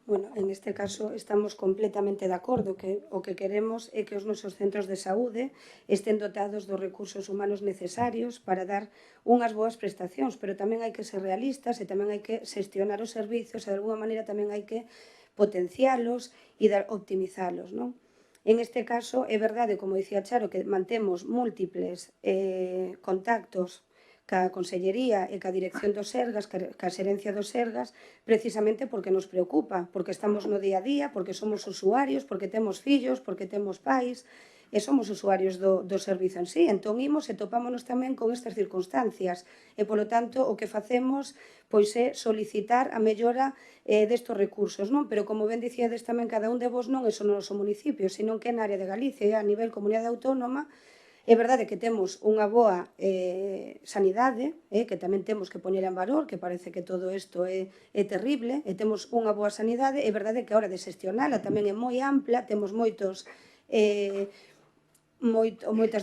Bueno, en este caso estamos completamente de acordo que o que queremos é que os nosos centros de saúde estén dotados dos recursos humanos necesarios para dar unhas boas prestacións, pero tamén hai que ser realistas e tamén hai que xestionar os servizos e de alguma maneira tamén hai que potencialos e optimizalos, non? En este caso, é verdade, como dicía Charo, que mantemos múltiples contactos ca Consellería e ca Dirección do Sergas, ca Xerencia do Sergas, precisamente porque nos preocupa, porque estamos no día a día, porque somos usuarios, porque temos fillos, porque temos pais, e somos usuarios do servizo en sí. Entón, imos e topámonos tamén con estas circunstancias. E, polo tanto, o que facemos pois é solicitar a mellora destos recursos, non? Pero, como ben dicíades tamén, cada un de vos non é só no noso municipio, sino que na área de Galicia, a nivel comunidade autónoma, é verdade que temos unha boa sanidade, que tamén temos que poñer en valor, que parece que todo isto é terrible, e temos unha boa sanidade, é verdade que a hora de xestionala tamén é moi ampla, temos moitas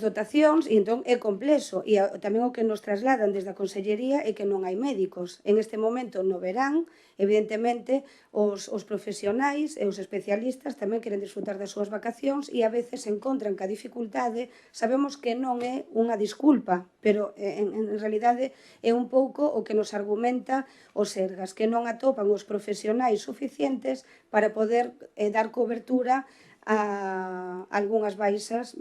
dotacións e entón é complexo e tamén o que nos trasladan desde a Consellería é que non hai médicos. En este momento no verán, evidentemente, os profesionais e os especialistas tamén queren disfrutar das súas vacacións e a veces se encontran ca dificultade. Sabemos que non é unha disculpa, pero en realidade é un pouco o que nos argumenta os Sergas, que non atopan os profesionais suficientes para poder dar cobertura a algunhas baixas,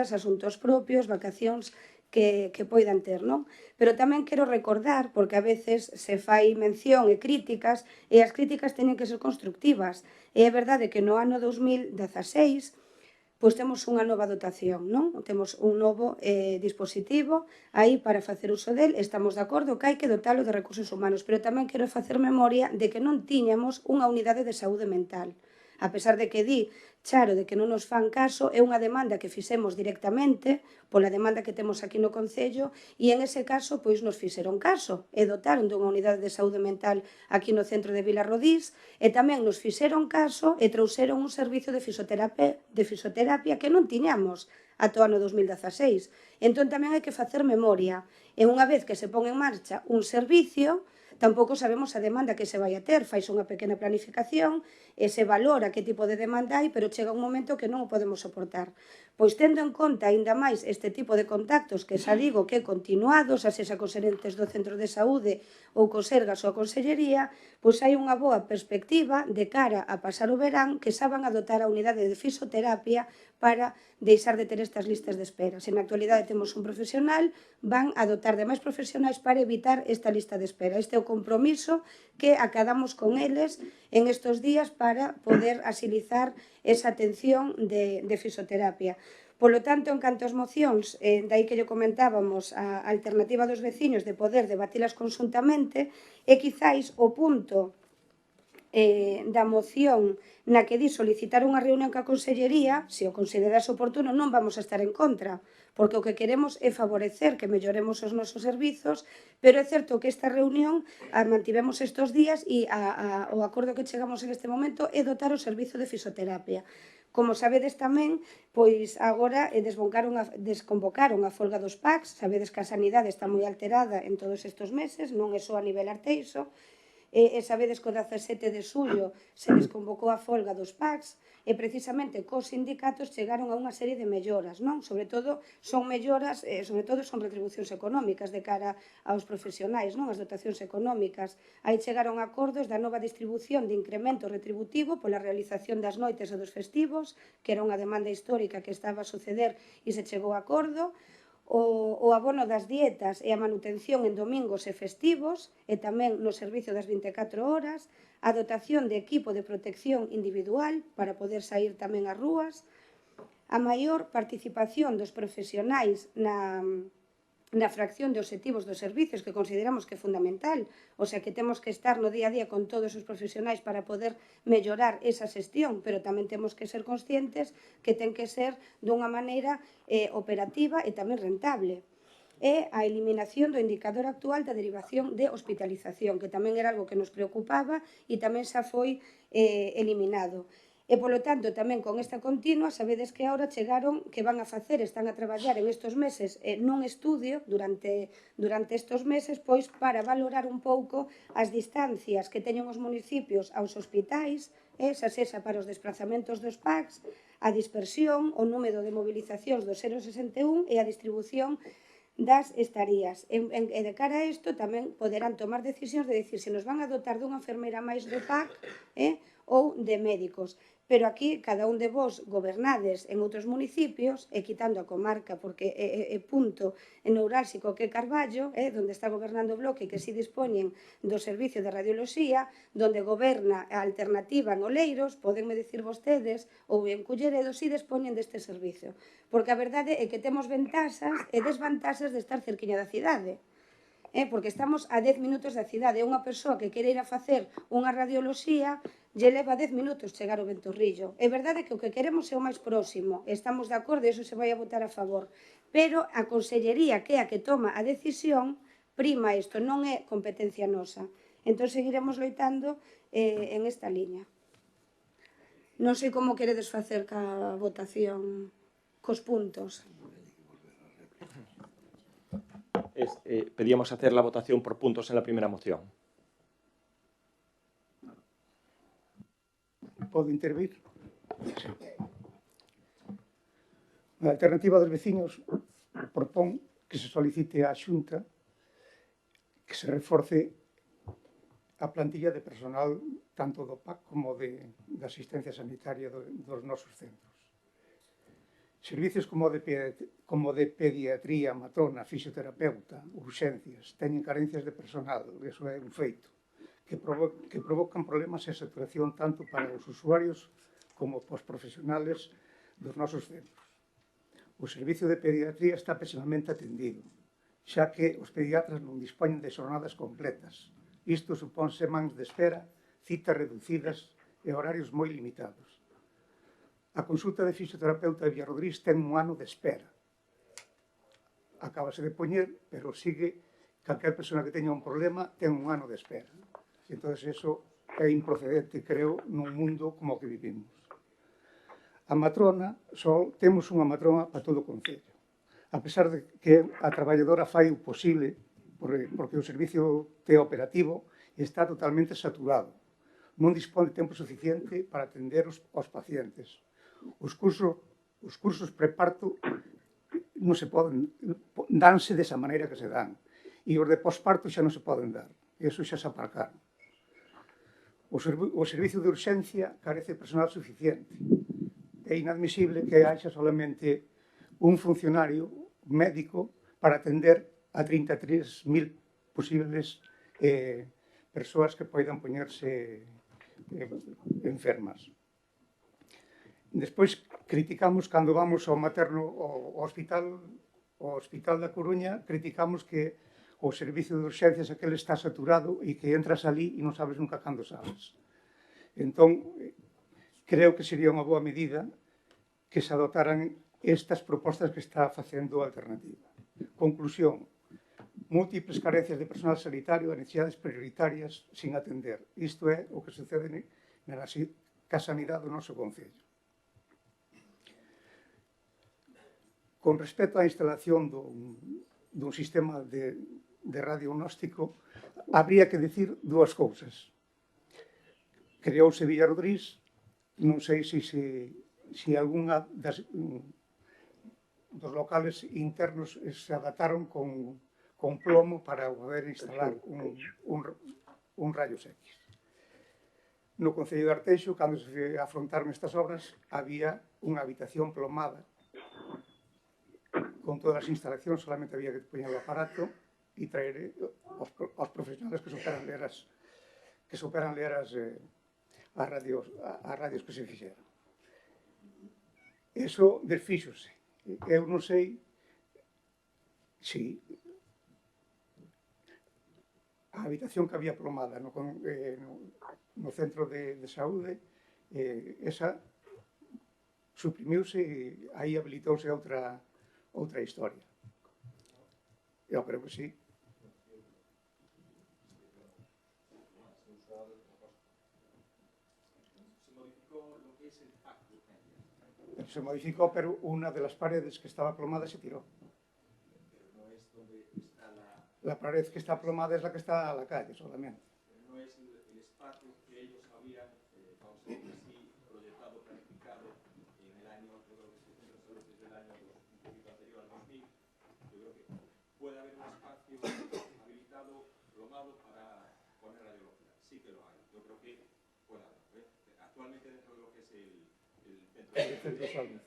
asuntos propios, vacacións que poidan ter, non? Pero tamén quero recordar, porque a veces se fai mención e críticas, e as críticas teñen que ser constructivas. E é verdade que no ano 2016 pois temos unha nova dotación, non? Temos un novo dispositivo aí para facer uso del, estamos de acordo que hai que dotalo de recursos humanos, pero tamén quero facer memoria de que non tiñamos unha unidade de saúde mental. A pesar de que di Charo de que non nos fan caso, é unha demanda que fixemos directamente pola demanda que temos aquí no Concello e en ese caso pois nos fixeron caso e dotaron dunha unidade de saúde mental aquí no centro de Vilarrodís e tamén nos fixeron caso e trouxeron un servizo de fisioterapia que non tiñamos ata o ano 2016. Entón tamén hai que facer memoria e unha vez que se pon en marcha un servicio, tampouco sabemos a demanda que se vai a ter, faise unha pequena planificación e se valora que tipo de demanda hai, pero chega un momento que non o podemos soportar. Pois tendo en conta aínda máis este tipo de contactos que xa digo que continuados, a sexa cos xerentes do centro de saúde ou cos Sergas ou a Consellería, pois hai unha boa perspectiva de cara a pasar o verán que xa van a dotar a unidade de fisioterapia para deixar de ter estas listas de espera. Se na actualidade temos un profesional, van a dotar de máis profesionais para evitar esta lista de espera. Este é o compromiso que acadamos con eles en estes días para poder axilizar esa atención de fisioterapia. Polo tanto, en canto ás mocións, dai que lle comentábamos a alternativa dos veciños de poder debatilas conjuntamente, e quizáis o punto da moción na que di solicitar unha reunión ca Consellería, se o consideras oportuno, non vamos a estar en contra, porque o que queremos é favorecer que melloremos os nosos servizos, pero é certo que esta reunión a mantivemos estes días e o acordo que chegamos en este momento é dotar o servizo de fisioterapia. Como sabedes tamén, pois agora desconvocaron a folga dos PACs, sabedes que a sanidade está moi alterada en todos estes meses, non é só a nivel arteixo, e sabedes que o 17 de xullo se desconvocou a folga dos PACs e precisamente cos sindicatos chegaron a unha serie de melloras, non? Sobre todo son melloras, sobre todo son retribucións económicas de cara aos profesionais, non? As dotacións económicas. Aí chegaron a acordos da nova distribución de incremento retributivo pola realización das noites e dos festivos, que era unha demanda histórica que estaba a suceder e se chegou a acordo, o abono das dietas e a manutención en domingos e festivos e tamén no servicio das 24 horas, a dotación de equipo de protección individual para poder sair tamén ás rúas, a maior participación dos profesionais na fracción de obxectivos dos servicios que consideramos que é fundamental, o sea que temos que estar no día a día con todos os profesionais para poder mellorar esa xestión, pero tamén temos que ser conscientes que ten que ser dunha maneira operativa e tamén rentable. e a eliminación do indicador actual da derivación de hospitalización, que tamén era algo que nos preocupaba e tamén xa foi eliminado. E, polo tanto, tamén con esta continua, sabedes que agora chegaron, que van a facer, están a traballar en estes meses nun estudio durante estes meses, pois para valorar un pouco as distancias que teñen os municipios aos hospitais, esa sexa para os desplazamentos dos PACs, a dispersión, o número de movilizacións do 061 e a distribución das estarías. E de cara a isto tamén poderán tomar decisións de decir se nos van a dotar dunha enfermeira máis do PAC ou de médicos. Pero aquí cada un de vos gobernades en outros municipios e quitando a comarca porque é punto neurálxico que é Carballo, onde está gobernando o Bloque que si dispoñen do servicio de radioloxía, donde goberna a alternativa en Oleiros, podenme dicir vostedes, ou en Culleredo si dispoñen deste servicio. Porque a verdade é que temos ventaxas e desvantaxas de estar cerquiña da cidade. Porque estamos a 10 minutos da cidade. Unha persoa que quere ir a facer unha radioloxía lle leva 10 minutos chegar ao Ventorrillo. É verdade que o que queremos é o máis próximo. Estamos de acordo e iso se vai a votar a favor. Pero a Consellería, que é a que toma a decisión, prima isto, non é competencia nosa. Entón seguiremos loitando en esta liña. Non sei como queredes facer ca votación cos puntos. Pedíamos hacer la votación por puntos en la primera moción. Podo intervir? Sí. A alternativa dos veciños propón que se solicite á Xunta que se reforce a plantilla de personal tanto do PAC como de asistencia sanitaria dos nosos centros. Servicios como de pediatría, matrona, fisioterapeuta, urxencias, teñen carencias de personal, eso é un feito, que provocan problemas e saturación tanto para os usuarios como para os profesionales dos nosos centros. O servicio de pediatría está pésimamente atendido, xa que os pediatras non dispoñen de xornadas completas. Isto supón semanas de espera, citas reducidas e horarios moi limitados. A consulta de fisioterapeuta de Villarrodrís ten un ano de espera. Acábase de poñer, pero sigue, calquer persona que teña un problema ten un ano de espera. Entón, eso é improcedente, creo, nun mundo como o que vivimos. A matrona, só temos unha matrona para todo o Concello. A pesar de que a traballadora fai o posible, porque o servicio operativo está totalmente saturado. Non dispón de tempo suficiente para atender os pacientes. Os cursos preparto non se poden, danse desa maneira que se dan. E os de posparto xa non se poden dar. Eso xa se aparcaron. O servicio de urxencia carece de personal suficiente. É inadmisible que haxa solamente un funcionario médico para atender a 33.000 posibles persoas que poidan poñerse enfermas. Despois criticamos, cando vamos ao materno, ao hospital da Coruña, criticamos que o servicio de urxencias aquel está saturado e que entras ali e non sabes nunca cando sabes. Entón, creo que sería unha boa medida que se adotaran estas propostas que está facendo a alternativa. Conclusión, múltiples carencias de personal sanitario e necesidades prioritarias sin atender. Isto é o que sucede ca sanidade do noso Concello. Con respecto á instalación dun sistema de radiodiagnóstico, habría que dicir dúas cousas. Creouse Villarrodrís, non sei se algunha dos locales internos se adaptaron con plomo para poder instalar un rayos X. No Concello de Arteixo, cando se afrontaron estas obras, había unha habitación plomada con todas as instalacións, solamente había que poñer o aparato e traer aos profesionales que superan ler as radios que se fixeron. Eso desfíxose. Eu non sei se a habitación que había plomada no centro de saúde, esa suprimiuse e aí habilitouse outra historia. Eu creo que sí. Se modificó, pero una de las paredes que estaba plomada se tiró. La pared que está plomada es la que está a la calle solamente. No es el espacio que ellos habían, vamos a decir así, proyectado, planificado en el año, yo creo que se centra desde el año un poquito anterior al 2000. Yo creo que puede haber un espacio habilitado, plomado para poner radiología. Sí que lo hay. Yo creo que puede haber. Actualmente dentro de lo que es el centro de salud.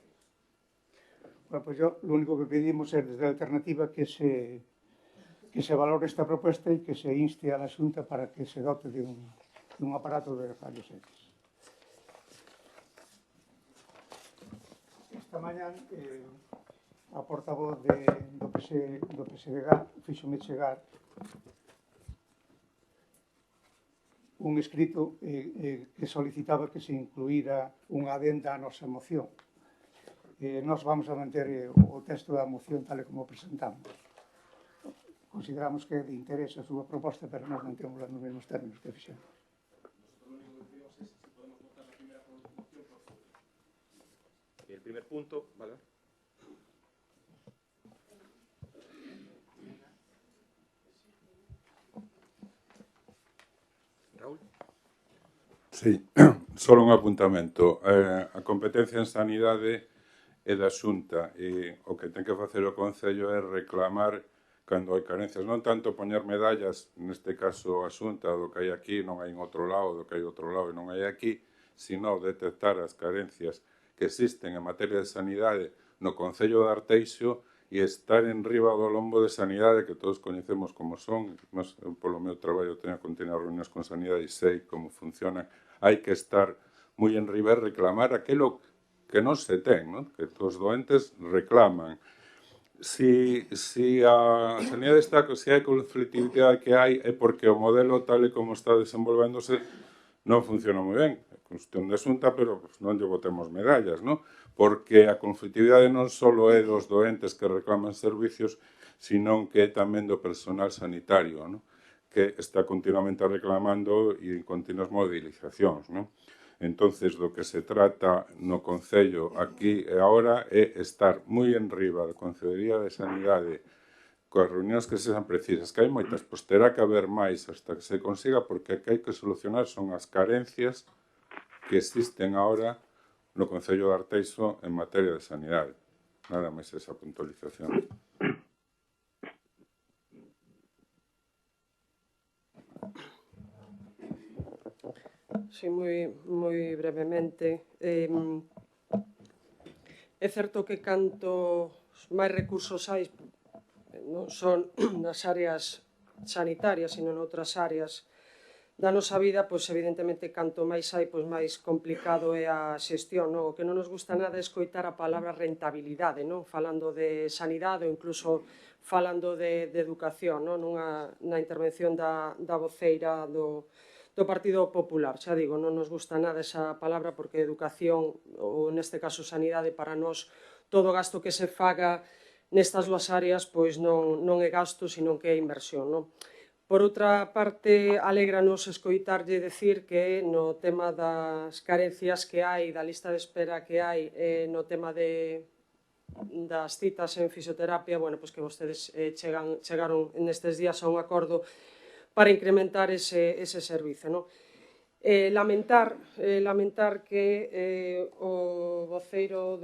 Bueno, pues yo lo único que pedimos es desde la alternativa que se valore esta propuesta y que se inste a la Xunta para que se dote de un aparato de rayos X. Esta mañá a portavoz do PSDG fíxome chegar un escrito que solicitaba que se incluíra unha adenda á nosa moción. Nós vamos a manter o texto da moción tal e como presentamos. Consideramos que é de interés a súa proposta, pero nós non temos nos mesmos términos que fixemos. El primer punto, ¿vale? Raúl. Sí, solo un apuntamento. A competencia en sanidade é da Xunta e o que ten que facer o Concello é reclamar cando hai carencias, non tanto poñer medallas, neste caso a Xunta, do que hai aquí non hai en outro lado, do que hai outro lado e non hai aquí, sino detectar as carencias que existen en materia de sanidade no Concello de Arteixo e estar en riba do lombo de sanidade que todos coñecemos como son. Mas, eu, polo meu traballo, teño continuas reunións con sanidade e sei como funcionan. Hai que estar moi en riba e reclamar aquilo que non se ten, non? Que os doentes reclaman. Si a sanidade está, se hai conflictividade que hai, é porque o modelo tal e como está desenvolvéndose non funciona moi ben. É cuestión de Xunta, pero non lle botemos medallas, non? Porque a conflictividade non só é dos doentes que reclaman servicios, sino que é tamén do personal sanitario, non? Que está continuamente reclamando e en continuas movilizacións, non? Entonces, do que se trata no Concello aquí e agora é estar moi en riba da Concellería de Sanidade coas reunións que sexan precisas, que hai moitas, pois terá que haber máis hasta que se consiga, porque que hai que solucionar son as carencias que existen agora no Concello de Arteixo en materia de sanidade. Nada máis esa puntualización. Sí, moi brevemente. É certo que canto máis recursos hai non son nas áreas sanitarias, sino noutras áreas da nosa vida, pois evidentemente canto máis hai, pois máis complicado é a xestión, non? O que non nos gusta nada é escoitar a palabra rentabilidade, non? Falando de sanidade ou incluso falando de educación, non? Na intervención da voceira do Partido Popular. Xa digo, non nos gusta nada esa palabra porque educación, ou neste caso sanidade, para nós todo gasto que se faga nestas dúas áreas pois non é gasto, sino que é inversión, non? Por outra parte, alégranos escoitarlle decir que no tema das carencias que hai, da lista de espera que hai, no tema das citas en fisioterapia, bueno, pois que vostedes chegaron nestes días a un acordo para incrementar ese servizo, non? Lamentar que o voceiro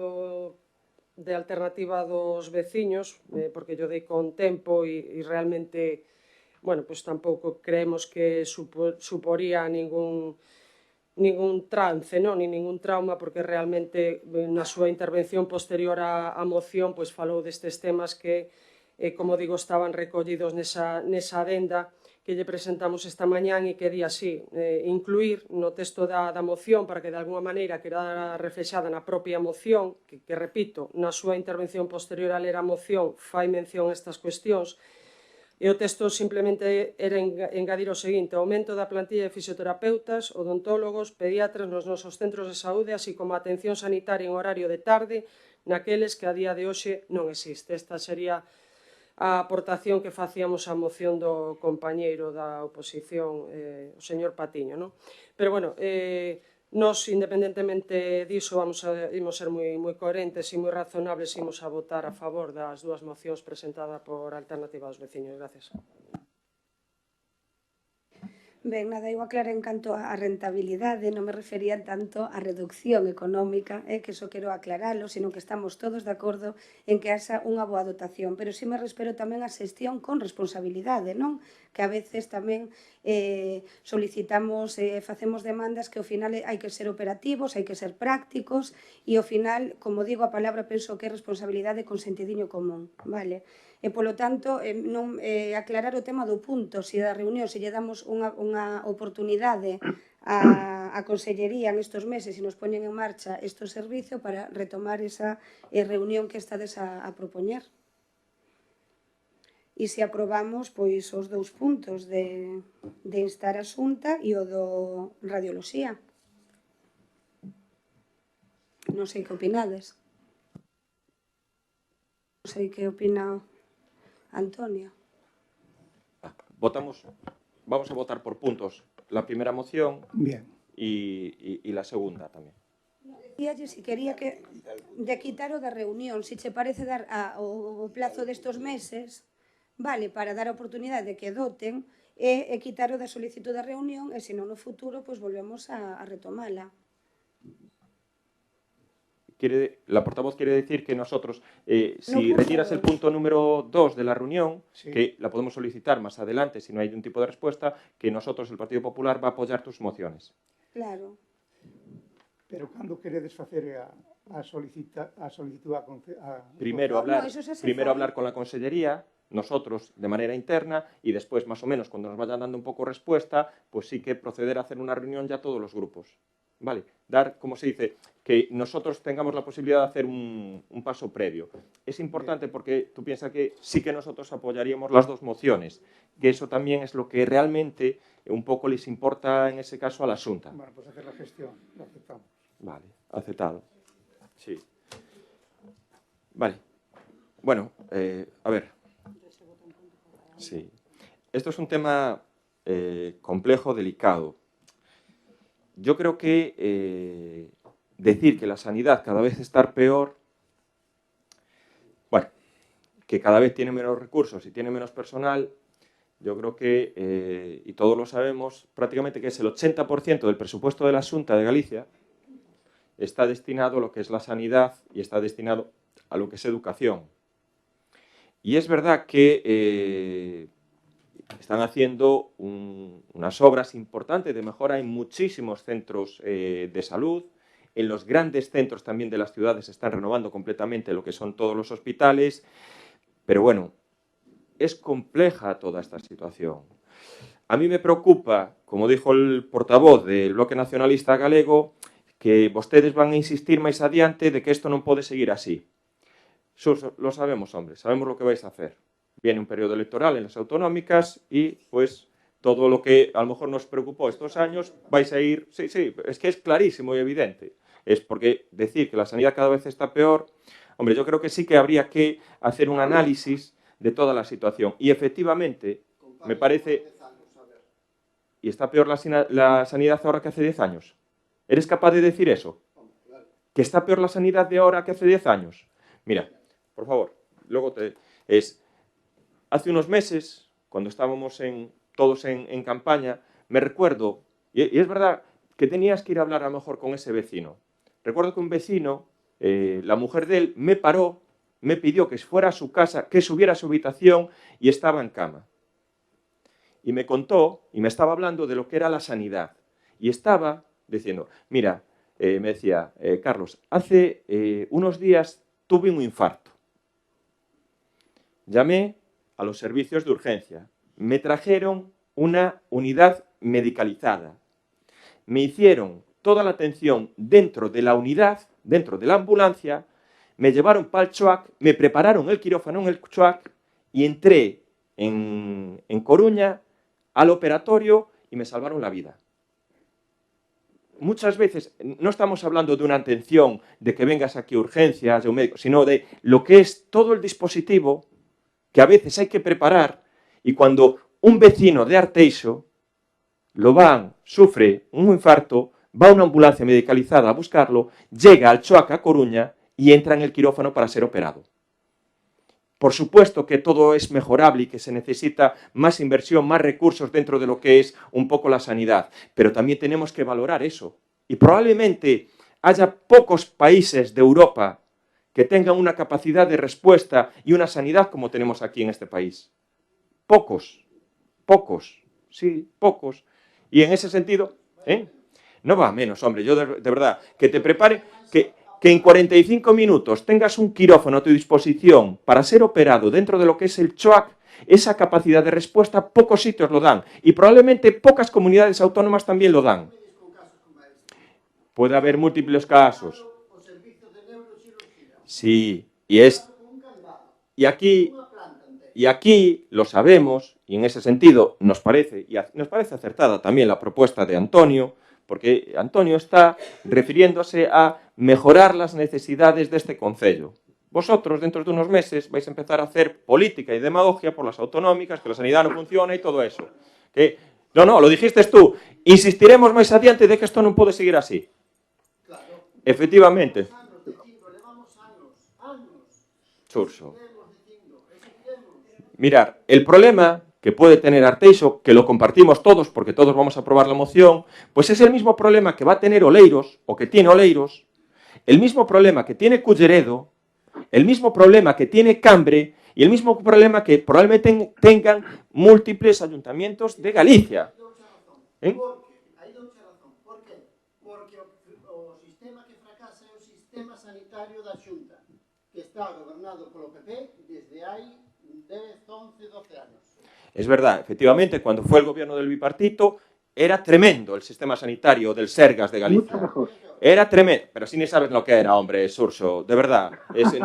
de Alternativa dos Veciños, porque yo dei con tempo e realmente, bueno, pois tampouco creemos que suporía ningún trance, non? Ni ningún trauma, porque realmente na súa intervención posterior á moción pois falou destes temas que, como digo, estaban recollidos nesa adenda que lle presentamos esta mañán e que di así, incluir no texto da moción para que de alguma maneira quedara reflexada na propia moción, que repito, na súa intervención posterior a ler a moción fai mención a estas cuestións, e o texto simplemente era engadir o seguinte: aumento da plantilla de fisioterapeutas, odontólogos, pediatras nos nosos centros de saúde, así como a atención sanitaria en horario de tarde, naqueles que a día de hoxe non existe. Esta sería a aportación que facíamos á moción do compañeiro da oposición, o señor Patiño, non? Pero, bueno, nós, independentemente diso, imos ser moi coherentes e moi razonables, imos a votar a favor das dúas mocións presentadas por Alternativa dos Veciños. Gracias. Ben, nada, eu aclaro en canto á rentabilidade, non me refería tanto á reducción económica, que iso quero aclaralo, sino que estamos todos de acordo en que haxa unha boa dotación, pero si me respiro tamén a xestión con responsabilidade, non? Que a veces tamén solicitamos, facemos demandas que ao final hai que ser operativos, hai que ser prácticos e ao final, como digo, a palabra penso que é responsabilidade con sentidiño común, vale? E, polo tanto, aclarar o tema do punto, se da reunión, se lle damos unha oportunidade á Consellería nestes meses e nos poñen en marcha este servicio para retomar esa reunión que estades a propoñer. E se aprobamos, pois, os dous puntos de instar a Xunta e o do radioloxía. Non sei que opinades. Non sei que opina Antonio. Vamos a votar por puntos la primera moción. Bien. Y la segunda tamén. Decíalle si quería que de quitar o da reunión, si che parece dar o plazo destos meses, vale, para dar a oportunidade de que doten e quitar o da solicitud da reunión e senón no futuro, pois volvemos a retomala. La portavoz quiere decir que nosotros, si retiras el punto número 2 de la reunión, sí, que la podemos solicitar más adelante si no hay un tipo de respuesta, que nosotros, el Partido Popular, va a apoyar tus mociones. Claro. Pero cando queredes facer a solicitud Primero hablar con la Consellería, nosotros de manera interna, y después, más o menos, cuando nos vayan dando un poco respuesta, pues sí que proceder a hacer una reunión ya todos los grupos. Vale, dar, como se dice, que nosotros tengamos la posibilidad de hacer un paso previo. Es importante porque tú piensas que sí que nosotros apoyaríamos las dos mociones, que eso también es lo que realmente un poco les importa en ese caso a la Xunta. Bueno, pues hacer la gestión, lo aceptamos. Vale, aceptado. Sí. Vale. Bueno, a ver. Sí. Esto es un tema complejo, delicado. Yo creo que decir que la sanidad cada vez está peor, bueno, que cada vez tiene menos recursos y tiene menos personal, yo creo que, y todos lo sabemos, prácticamente que es el 80% del presupuesto de la Xunta de Galicia está destinado a lo que es la sanidad y está destinado a lo que es educación. Y es verdad que están haciendo unas obras importantes de mejora en muchísimos centros de salud. En los grandes centros también de las ciudades se están renovando completamente lo que son todos los hospitales. Pero bueno, es compleja toda esta situación. A mí me preocupa, como dijo el portavoz del Bloque Nacionalista Galego, que vostedes van a insistir máis adiante de que isto non pode seguir así. Lo sabemos, hombre, sabemos lo que vais a hacer. Viene un periodo electoral en las autonómicas y, pues, todo lo que a lo mejor nos preocupó estos años vais a ir... Sí, es que es clarísimo y evidente. Es porque decir que la sanidad cada vez está peor... Hombre, yo creo que sí que habría que hacer un análisis de toda la situación. Y, efectivamente, me parece... ¿Y está peor la sanidad ahora que hace 10 años? ¿Eres capaz de decir eso? ¿Que está peor la sanidad de ahora que hace 10 años? Mira, por favor, luego hace unos meses, cuando estábamos todos en campaña, me recuerdo, y es verdad que tenías que ir a hablar a lo mejor con ese vecino. Recuerdo que un vecino, la mujer de él, me paró, me pidió que fuera a su casa, que subiera a su habitación y estaba en cama. Y me contó, y me estaba hablando de lo que era la sanidad. Y estaba diciendo, mira, me decía, Carlos, hace unos días tuve un infarto. Llamé a los servicios de urgencia. Me trajeron una unidad medicalizada. Me hicieron toda la atención dentro de la unidad, dentro de la ambulancia, me llevaron para el CHOAC, me prepararon el quirófano en el CHOAC y entré en Coruña al operatorio y me salvaron la vida. Muchas veces no estamos hablando de una atención de que vengas aquí a urgencias de un médico, sino de lo que es todo el dispositivo que a veces hay que preparar y cuando un vecino de Arteixo sufre un infarto, va a una ambulancia medicalizada a buscarlo, llega al CHOAC a Coruña y entra en el quirófano para ser operado. Por supuesto que todo es mejorable y que se necesita más inversión, más recursos dentro de lo que es un poco la sanidad, pero también tenemos que valorar eso. Y probablemente haya pocos países de Europa que tengan una capacidad de respuesta y una sanidad como tenemos aquí en este país. Pocos, sí, pocos. Y en ese sentido, no va a menos, hombre, yo de verdad, que te prepare, que en 45 minutos tengas un quirófano a tu disposición para ser operado dentro de lo que es el CHOAC, esa capacidad de respuesta, pocos sitios lo dan. Y probablemente pocas comunidades autónomas también lo dan. Puede haber múltiples casos. Sí, y aquí lo sabemos, y en ese sentido nos parece acertada también la propuesta de Antonio, porque Antonio está refiriéndose a mejorar las necesidades de este concello. Vosotros, dentro de unos meses, vais a empezar a hacer política y demagogia por las autonómicas, que la sanidad no funciona y todo eso. No, lo dijiste tú. Insistiremos máis adiante de que isto non pode seguir así. Efectivamente. Xurxo. Mirar, el problema que puede tener Arteixo, que lo compartimos todos, porque todos vamos a aprobar la moción, pues es el mismo problema que va a tener Oleiros, o que tiene Oleiros, el mismo problema que tiene Culleredo, el mismo problema que tiene Cambre, y el mismo problema que probablemente tengan múltiples ayuntamientos de Galicia. Aí douche razón. Por qué? Porque o sistema que fracasa é o sistema sanitario da Xunta, que está gobernado polo PP desde hai 10, 11, 12 años. Es verdad, efectivamente, cuando fue el gobierno del bipartito, era tremendo el sistema sanitario del Sergas de Galicia. Mucho mejor. Era tremendo, pero si ni sabes lo que era, hombre, Xurxo, de verdad.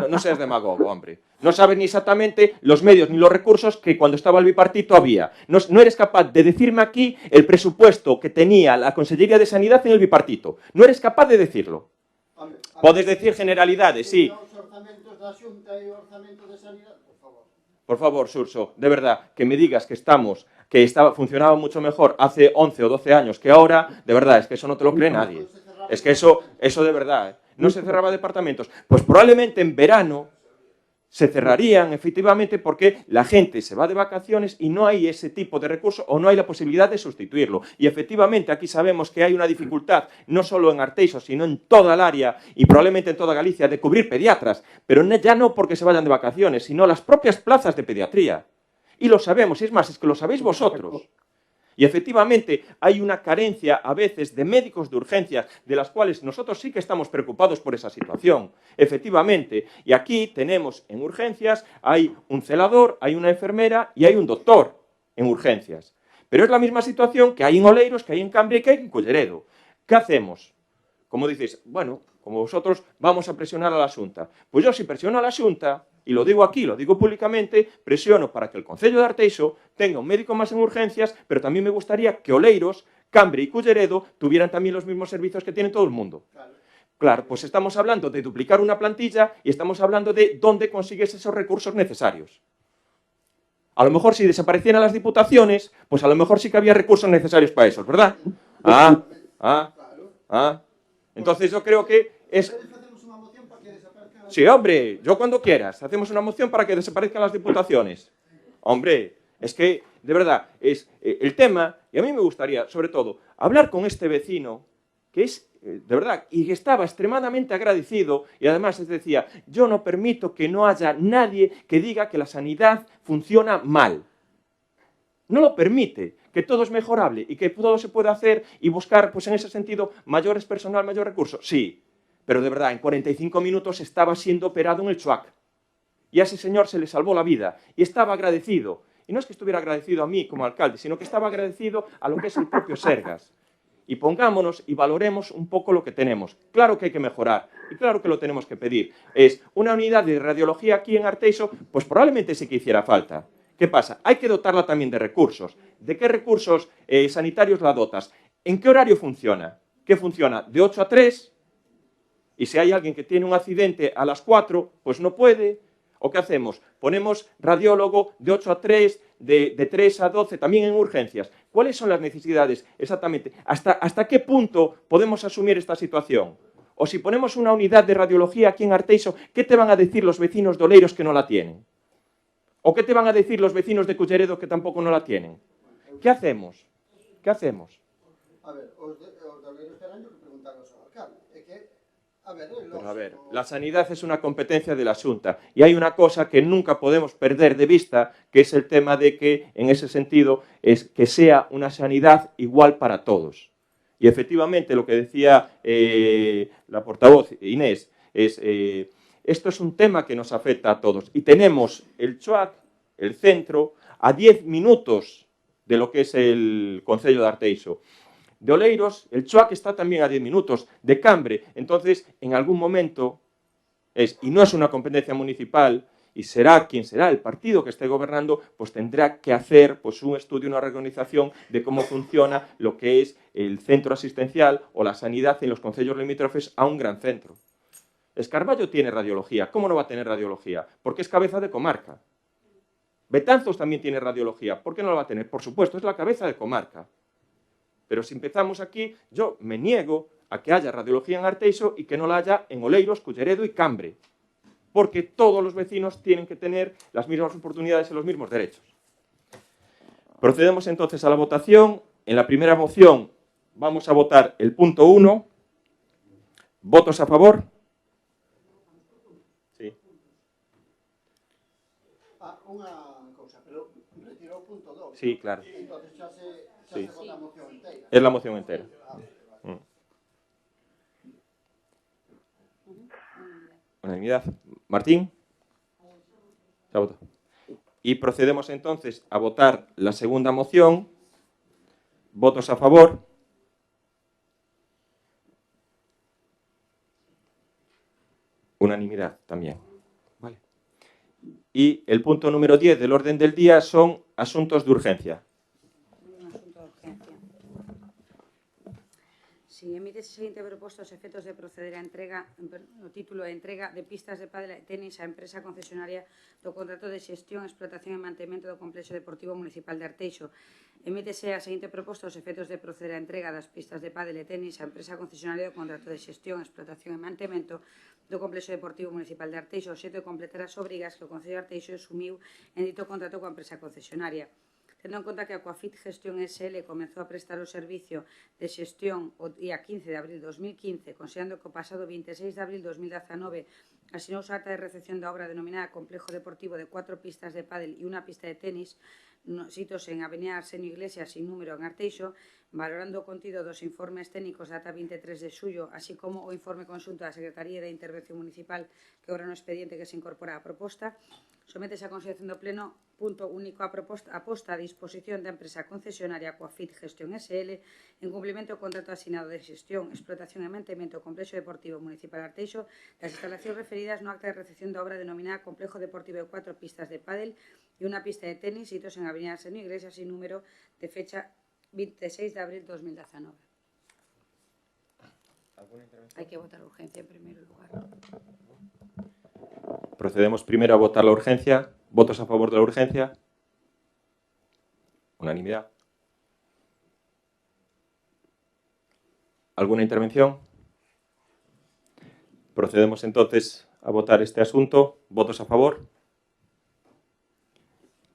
No seas demagogo, hombre. No sabes ni exactamente los medios ni los recursos que cuando estaba el bipartito había. No eres capaz de decirme aquí el presupuesto que tenía la Consellería de Sanidad en el bipartito. No eres capaz de decirlo. Podes decir generalidades, sí. Os orzamentos da Xunta e o orzamento de Sanidade, por favor. Por favor, Xurxo, de verdad, que me digas que funcionaba mucho mejor hace 11 o 12 años que ahora, de verdad, es que eso no te lo cree nadie. Es que eso de verdad, no se cerraba departamentos. Pues probablemente en verano se cerrarían, efectivamente, porque la gente se va de vacaciones y no hay ese tipo de recurso o no hay la posibilidad de sustituirlo. Y efectivamente aquí sabemos que hay una dificultad, no solo en Arteixo, sino en toda el área y probablemente en toda Galicia, de cubrir pediatras, pero ya no porque se vayan de vacaciones, sino las propias plazas de pediatría. Y lo sabemos, y es más, es que lo sabéis vosotros. Y efectivamente hay una carencia a veces de médicos de urgencias, de las cuales nosotros sí que estamos preocupados por esa situación. Efectivamente, y aquí tenemos en urgencias, hay un celador, hay una enfermera y hay un doctor en urgencias. Pero es la misma situación que hay en Oleiros, que hay en Cambre y que hay en Culleredo. ¿Qué hacemos? Como dices, bueno, como vosotros vamos a presionar a la Xunta. Pues yo si presiono a la Xunta, y lo digo aquí, lo digo públicamente, presiono para que el Concello de Arteixo tenga un médico más en urgencias, pero también me gustaría que Oleiros, Cambre y Culleredo tuvieran también los mismos servicios que tiene todo el mundo. Claro, pues estamos hablando de duplicar una plantilla y estamos hablando de dónde consigues esos recursos necesarios. A lo mejor si desaparecieran las diputaciones, pues a lo mejor sí que había recursos necesarios para eso, ¿verdad? Entonces yo creo que es... Sí, hombre, yo cuando quieras. Hacemos una moción para que desaparezcan las diputaciones. Hombre, es que, de verdad, es el tema, y a mí me gustaría, sobre todo, hablar con este vecino, que es, de verdad, y que estaba extremadamente agradecido, y además decía, yo no permito que no haya nadie que diga que la sanidad funciona mal. No lo permite, que todo es mejorable y que todo se puede hacer y buscar, pues en ese sentido, mayores personal, mayor recursos. Sí. Pero de verdad, en 45 minutos estaba siendo operado en el CHOAC. Y a ese señor se le salvó la vida. Y estaba agradecido. Y no es que estuviera agradecido a mí como alcalde, sino que estaba agradecido a lo que es el propio Sergas. Y pongámonos y valoremos un poco lo que tenemos. Claro que hay que mejorar. Y claro que lo tenemos que pedir. Es una unidad de radiología aquí en Arteixo, pues probablemente sí que hiciera falta. ¿Qué pasa? Hay que dotarla también de recursos. ¿De qué recursos sanitarios la dotas? ¿En qué horario funciona? ¿Qué funciona? ¿De 8 a 3? Y si hay alguien que tiene un accidente a las 4, pues no puede. ¿O qué hacemos? Ponemos radiólogo de 8 a 3, de 3 a 12, también en urgencias. ¿Cuáles son las necesidades exactamente? ¿Hasta qué punto podemos asumir esta situación? O si ponemos una unidad de radiología aquí en Arteixo, ¿qué te van a decir los vecinos de Oleiros que no la tienen? ¿O qué te van a decir los vecinos de Culleredo que tampoco no la tienen? ¿Qué hacemos? ¿Qué hacemos? A ver, os de Oleiros terán que preguntar ao seu alcalde. É que, Pero a ver, la sanidad es una competencia de la Xunta y hay una cosa que nunca podemos perder de vista, que es el tema de que, en ese sentido, es que sea una sanidad igual para todos. Y efectivamente, lo que decía la portavoz Inés, es esto es un tema que nos afecta a todos. Y tenemos el CHUAC, el centro, a 10 minutos de lo que es el Concello de Arteixo. De Oleiros, el CHUAC está también a 10 minutos, de Cambre. Entonces, en algún momento, y no es una competencia municipal, y será quien será el partido que esté gobernando, pues tendrá que hacer pues, un estudio, una reorganización de cómo funciona lo que es el centro asistencial o la sanidad en los concellos limítrofes a un gran centro. Escarballo tiene radiología. ¿Cómo no va a tener radiología? Porque es cabeza de comarca. Betanzos también tiene radiología. ¿Por qué no la va a tener? Por supuesto, es la cabeza de comarca. Pero si empezamos aquí, yo me niego a que haya radiología en Arteixo y que no la haya en Oleiros, Culleredo y Cambre. Porque todos los vecinos tienen que tener las mismas oportunidades y los mismos derechos. Procedemos entonces a la votación. En la primera moción vamos a votar el punto 1. ¿Votos a favor? Sí. Unha cousa, pero retirou o punto 2. Sí, claro. Entonces xa se vota a moción inteira. Es la moción entera. Unanimidad. Martín. Se ha votado. Y procedemos entonces a votar la segunda moción. ¿Votos a favor? Unanimidad también. Vale. Y el punto número 10 del orden del día son asuntos de urgencia. Si emite ese seguinte proposta os efectos de proceder a entrega, o título de entrega de pistas de pádel e tenis á empresa concesionaria do contrato de xestión, explotación e mantemento do complexo deportivo municipal de Arteixo. Emítese a seguinte proposta os efectos de proceder a entrega das pistas de pádel e tenis á empresa concesionaria do contrato de xestión, explotación e mantemento do complexo deportivo municipal de Arteixo, o xeito de completar as obrigas que o Concello de Arteixo asumiu en dito contrato coa empresa concesionaria. Tendo en conta que a Coafit Gestión SL comenzou a prestar o servicio de xestión o día 15 de abril de 2015, considerando que o pasado 26 de abril de 2019 asinou a acta de recepción da obra denominada Complejo Deportivo de 4 pistas de pádel e unha pista de tenis, sitos en Avenida Arsenio Iglesias sin número en Arteixo, valorando o contido dos informes técnicos da data 23 de xullo, así como o informe conxunto da Secretaría de Intervención Municipal que obra no expediente que se incorpora á proposta, sométese a consideración do Pleno punto único a posta a disposición da empresa concesionaria Coafit Gestión SL en cumplimento do contrato asignado de xestión, explotación e mantemento do complexo deportivo municipal de Arteixo das instalacións referidas no acta de recepción da obra denominada Complejo Deportivo de 4 pistas de pádel e unha pista de tenis sitos en Avenida Arsenio Iglesias sin número de fecha 26 de abril de 2019. Hai que votar a urgencia en primeiro lugar. Procedemos primero a votar la urgencia. ¿Votos a favor de la urgencia? Unanimidad. ¿Alguna intervención? Procedemos entonces a votar este asunto. ¿Votos a favor?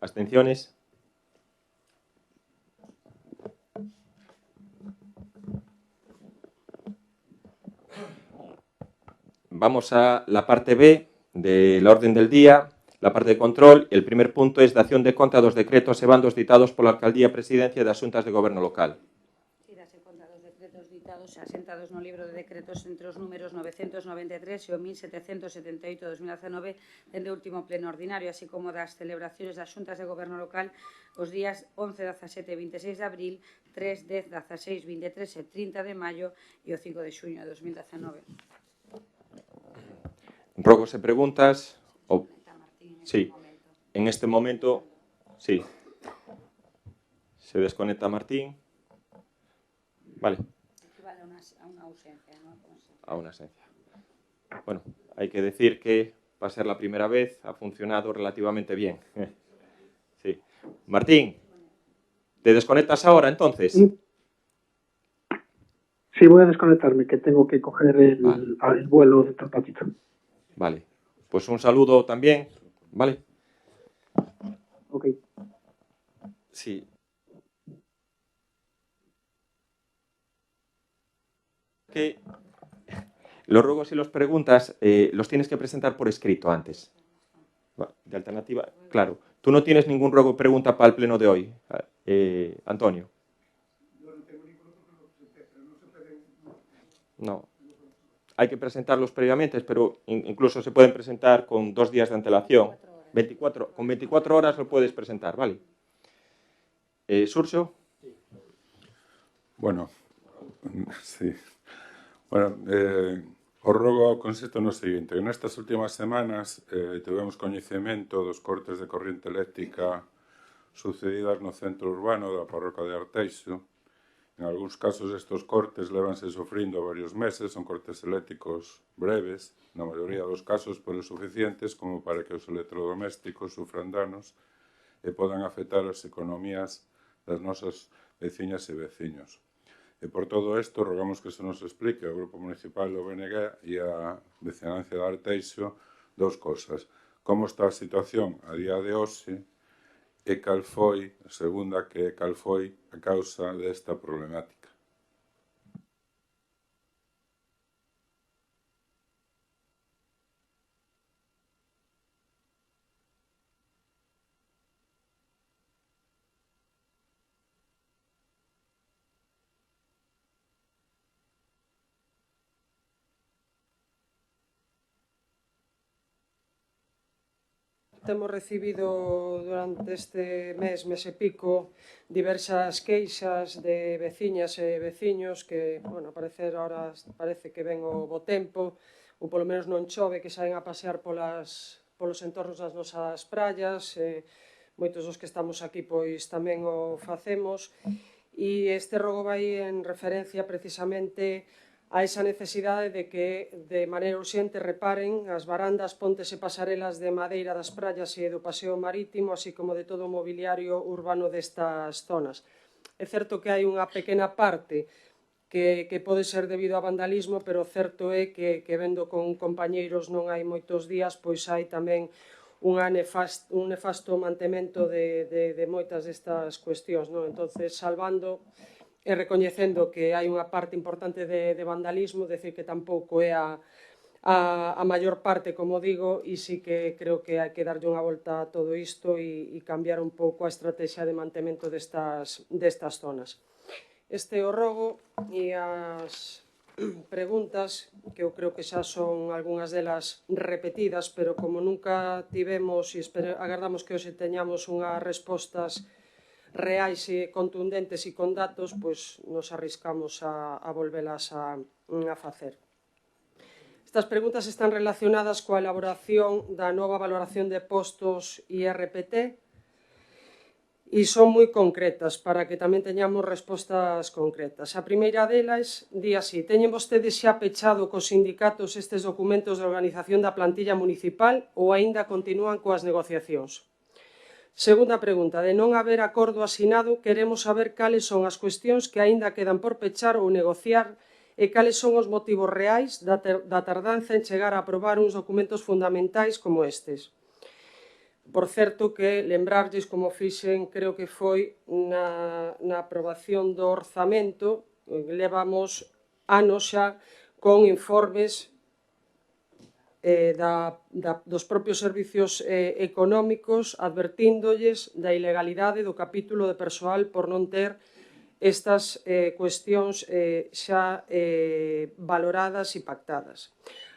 ¿Abstenciones? Vamos a la parte B del orden del día, la parte de control. El primer punto es dación de conta dos decretos e bandos ditados pola Alcaldía e Presidencia de Asuntas de Goberno Local. Sí, dase conta dos decretos ditados e asentados no libro de decretos entre os números 993 e o 1778-2019 dende o último pleno ordinario, así como das celebraciones das Xuntas de Goberno Local os días 11, 17 e 26 de abril, 3, 10, 16, 23 e 30 de maio e o 5 de xuño de 2019. Rogos e preguntas. Sí, en este momento, sí. Se desconecta Martín. Vale. Equivale a una ausencia, ¿no? A una ausencia. Bueno, hay que decir que para ser la primera vez, ha funcionado relativamente bien. Sí. Martín, ¿te desconectas ahora entonces? Sí. Sí, voy a desconectarme, que tengo que coger el vuelo de Torpatito. Vale. Pues un saludo también, ¿vale? Ok. Sí. Que los ruegos y las preguntas los tienes que presentar por escrito antes. De alternativa, claro. Tú no tienes ningún ruego o pregunta para el pleno de hoy, Antonio. No. Hay que presentarlos previamente, pero incluso se pueden presentar con 2 días de antelación. Con 24 horas lo puedes presentar, ¿vale? Xurxo? Bueno, sí. Bueno, o rogo consiste no seguinte. Nestas últimas semanas tivemos coñecemento dos cortes de corriente eléctrica sucedidas no centro urbano da parroquia de Arteixo. En algúns casos estes cortes levanse sofrindo varios meses, son cortes eléctricos breves, na maioría dos casos pois suficientes como para que os electrodomésticos sufran danos e podan afectar as economías das nosas veciñas e veciños. E por todo isto, rogamos que se nos explique ao Grupo Municipal do BNG e a vecinancia de Arteixo dous cosas. Como está a situación a día de hoxe e cal foi, a segunda, que cal foi a causa desta problemática. Temos recibido durante este mes e pico, diversas queixas de veciñas e veciños que, bueno, a parecer ahora parece que ven o bo tempo, ou polo menos non chove, que saen a pasear polos entornos das nosas praias, moitos dos que estamos aquí pois tamén o facemos, e este rogo vai en referencia precisamente a esa necesidade de que de maneira urxente reparen as barandas, pontes e pasarelas de madeira das praias e do paseo marítimo, así como de todo o mobiliario urbano destas zonas. É certo que hai unha pequena parte que pode ser debido a vandalismo, pero certo é que vendo con compañeiros non hai moitos días, pois hai tamén un nefasto mantemento de moitas destas cuestións, non? Entonces, salvando e recoñecendo que hai unha parte importante de vandalismo, decir que tampouco é a maior parte, como digo, e sí que creo que hai que darlle unha volta a todo isto e cambiar un pouco a estrategia de mantemento destas zonas. Este o rogo e as preguntas, que eu creo que xa son algunhas delas repetidas, pero como nunca tivemos e agardamos que hoxe teñamos unhas respostas reais e contundentes e con datos, pois nos arriscamos a volvelas a facer. Estas preguntas están relacionadas coa elaboración da nova valoración de postos IRPT e son moi concretas para que tamén teñamos respostas concretas. A primeira delas di así: teñen vostedes xa pechado cos sindicatos estes documentos de organización da plantilla municipal ou aínda continúan coas negociacións? Segunda pregunta, de non haber acordo asinado, queremos saber cales son as cuestións que aínda quedan por pechar ou negociar e cales son os motivos reais da tardanza en chegar a aprobar uns documentos fundamentais como estes. Por certo que lembrarlles como fixen, creo que foi na aprobación do orzamento, levamos anos xa con informes dos propios servicios económicos advertíndolles da ilegalidade do capítulo de persoal por non ter estas cuestións xa valoradas e pactadas.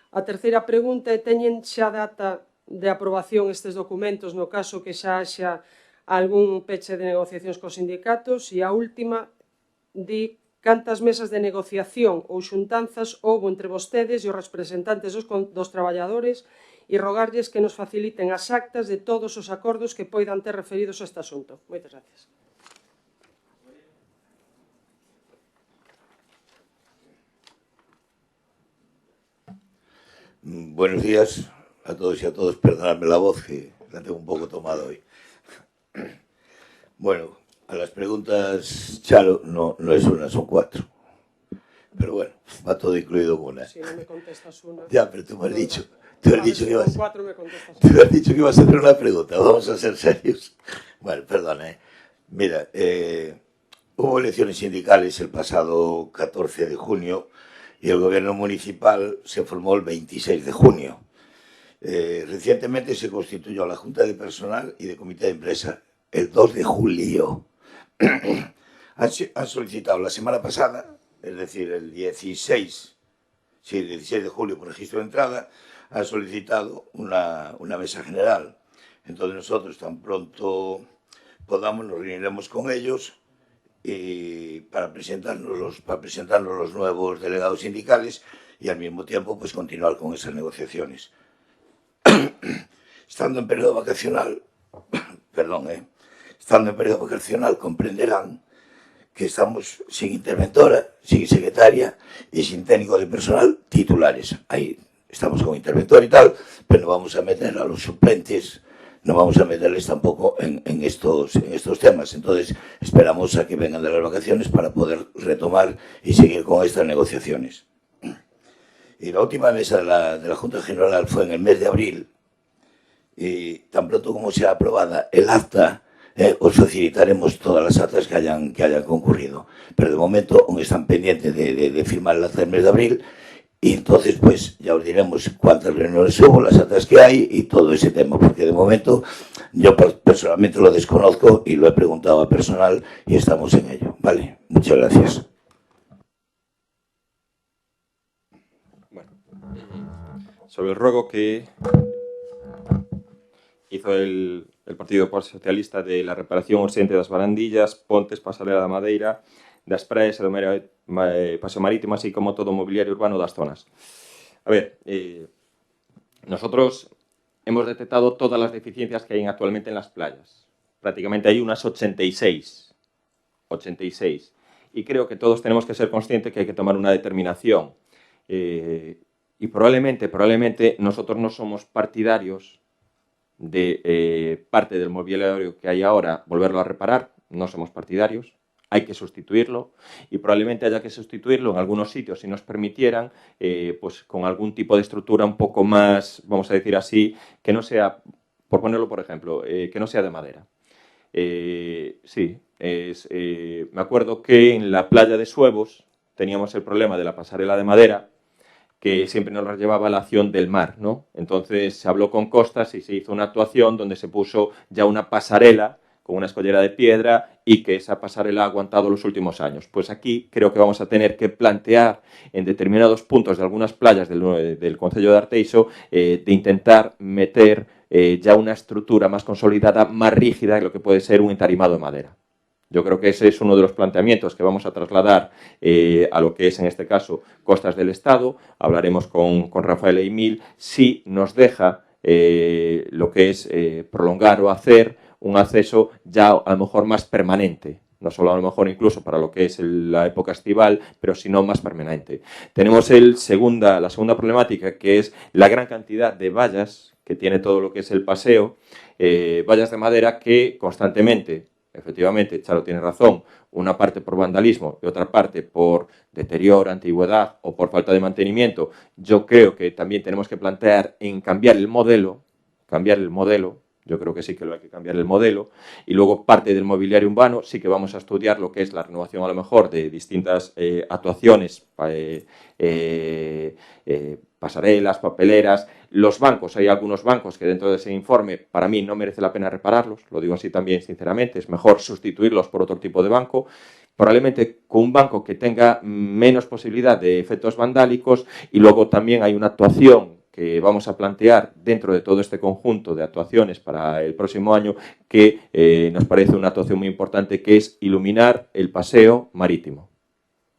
A terceira pregunta é: teñen xa data de aprobación estes documentos no caso que xa haxa algún peche de negociacións cos sindicatos? E a última di: cantas mesas de negociación ou xuntanzas houbo entre vostedes e os representantes dos traballadores e rogarlles que nos faciliten as actas de todos os acordos que poidan ter referidos a este asunto. Moitas gracias. Buenos días a todos y a todos. Perdonadme la voz, que la tengo un poco tomada hoy. Bueno, a las preguntas, Charo, no es una, son 4. Pero bueno, va todo incluido con una. Si no me contestas una... Ya, pero tú me has dicho... Tú has dicho que ibas a hacer una pregunta. Vamos a ser serios. Bueno, perdona, Mira, hubo elecciones sindicales el pasado 14 de junio y el gobierno municipal se formó el 26 de junio. Recientemente se constituyó la Junta de Personal y de Comité de Empresa el 2 de julio. Han solicitado la semana pasada, es decir, el 16 de julio por registro de entrada, han solicitado una mesa general. Entonces nosotros tan pronto podamos nos reuniremos con ellos y para presentarnos los nuevos delegados sindicales y al mismo tiempo pues continuar con esas negociaciones. Estando en periodo vacacional, comprenderán que estamos sin interventora, sin secretaria y sin técnico de personal titulares. Ahí estamos con interventor y tal, pero no vamos a meter a los suplentes, no vamos a meterles tampoco en estos temas. Entonces esperamos a que vengan de las vacaciones para poder retomar y seguir con estas negociaciones. Y la última mesa de la Junta General fue en el mes de abril y tan pronto como sea aprobada el acta, os facilitaremos todas las actas que hayan concurrido. Pero de momento aún están pendientes de firmar el acta del mes de abril. Y entonces, pues, ya os diremos cuántas reuniones hubo, las actas que hay y todo ese tema, porque de momento yo personalmente lo desconozco y lo he preguntado a personal y estamos en ello. Vale, muchas gracias. Bueno, sobre el ruego que hizo el Partido Socialista de la reparación urxente das barandillas, pontes, pasarela da Madeira, das praias e do paseo marítimo, así como todo o mobiliario urbano das zonas. A ver, nosotros hemos detectado todas las deficiencias que hay actualmente en las playas. Prácticamente hay unas 86. Y creo que todos tenemos que ser conscientes que hay que tomar una determinación. Y probablemente nosotros no somos partidarios de parte del mobiliario que hay ahora, volverlo a reparar. No somos partidarios. Hay que sustituirlo y probablemente haya que sustituirlo en algunos sitios si nos permitieran, pues con algún tipo de estructura un poco más, vamos a decir así, que no sea, por ponerlo por ejemplo, que no sea de madera. Me acuerdo que en la playa de Suevos teníamos el problema de la pasarela de madera que siempre nos la llevaba la acción del mar, ¿no? Entonces se habló con Costas y se hizo una actuación donde se puso ya una pasarela con una escollera de piedra y que esa pasarela ha aguantado los últimos años. Pues aquí creo que vamos a tener que plantear en determinados puntos de algunas playas del concello de Arteixo de intentar meter ya una estructura más consolidada, más rígida de lo que puede ser un entarimado de madera. Yo creo que ese es uno de los planteamientos que vamos a trasladar a lo que es, en este caso, Costas del Estado. Hablaremos con Rafael Eimil si nos deja lo que es prolongar o hacer un acceso ya a lo mejor más permanente, no solo a lo mejor incluso para lo que es la época estival, pero sino más permanente. Tenemos la segunda problemática, que es la gran cantidad de vallas que tiene todo lo que es el paseo, vallas de madera que constantemente, efectivamente, Charo tiene razón, una parte por vandalismo y otra parte por deterioro, antigüedad o por falta de mantenimiento. Yo creo que también tenemos que plantear en cambiar el modelo. Yo creo que sí que hay que cambiar el modelo. Y luego parte del mobiliario urbano sí que vamos a estudiar lo que es la renovación a lo mejor de distintas actuaciones, pasarelas, papeleras, los bancos. Hay algunos bancos que dentro de ese informe para mí no merece la pena repararlos, lo digo así también sinceramente, es mejor sustituirlos por otro tipo de banco, probablemente con un banco que tenga menos posibilidad de efectos vandálicos. Y luego también hay una actuación que vamos a plantear dentro de todo este conjunto de actuaciones para el próximo año que nos parece una actuación muy importante, que es iluminar el paseo marítimo.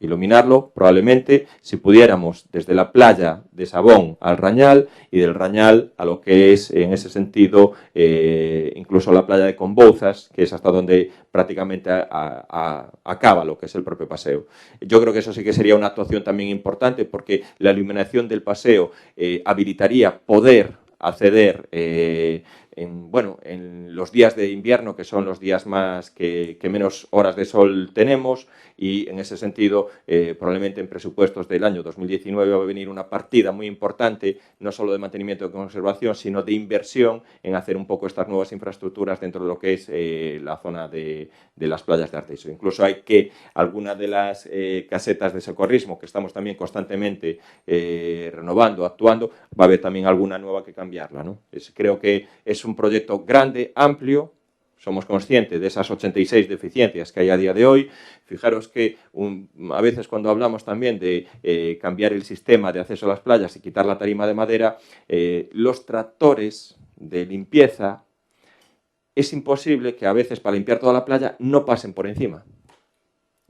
Iluminarlo, probablemente, si pudiéramos, desde la playa de Sabón al Rañal y del Rañal a lo que es, en ese sentido, incluso la playa de Conbouzas, que es hasta donde prácticamente acaba lo que es el propio paseo. Yo creo que eso sí que sería una actuación también importante, porque la iluminación del paseo habilitaría poder acceder en los días de invierno, que son los días más que menos horas de sol tenemos, y en ese sentido probablemente en presupuestos del año 2019 va a venir una partida muy importante, no solo de mantenimiento de conservación, sino de inversión en hacer un poco estas nuevas infraestructuras dentro de lo que es la zona de las playas de Arteixo. Incluso hay que algunas de las casetas de socorrismo que estamos también constantemente renovando, actuando, va a haber también alguna nueva que cambiarla, ¿no? Creo que es un proyecto grande, amplio. Somos conscientes de esas 86 deficiencias que hay a día de hoy. Fijaros que a veces cuando hablamos también de cambiar el sistema de acceso a las playas y quitar la tarima de madera, los tractores de limpieza, es imposible que a veces para limpiar toda la playa no pasen por encima.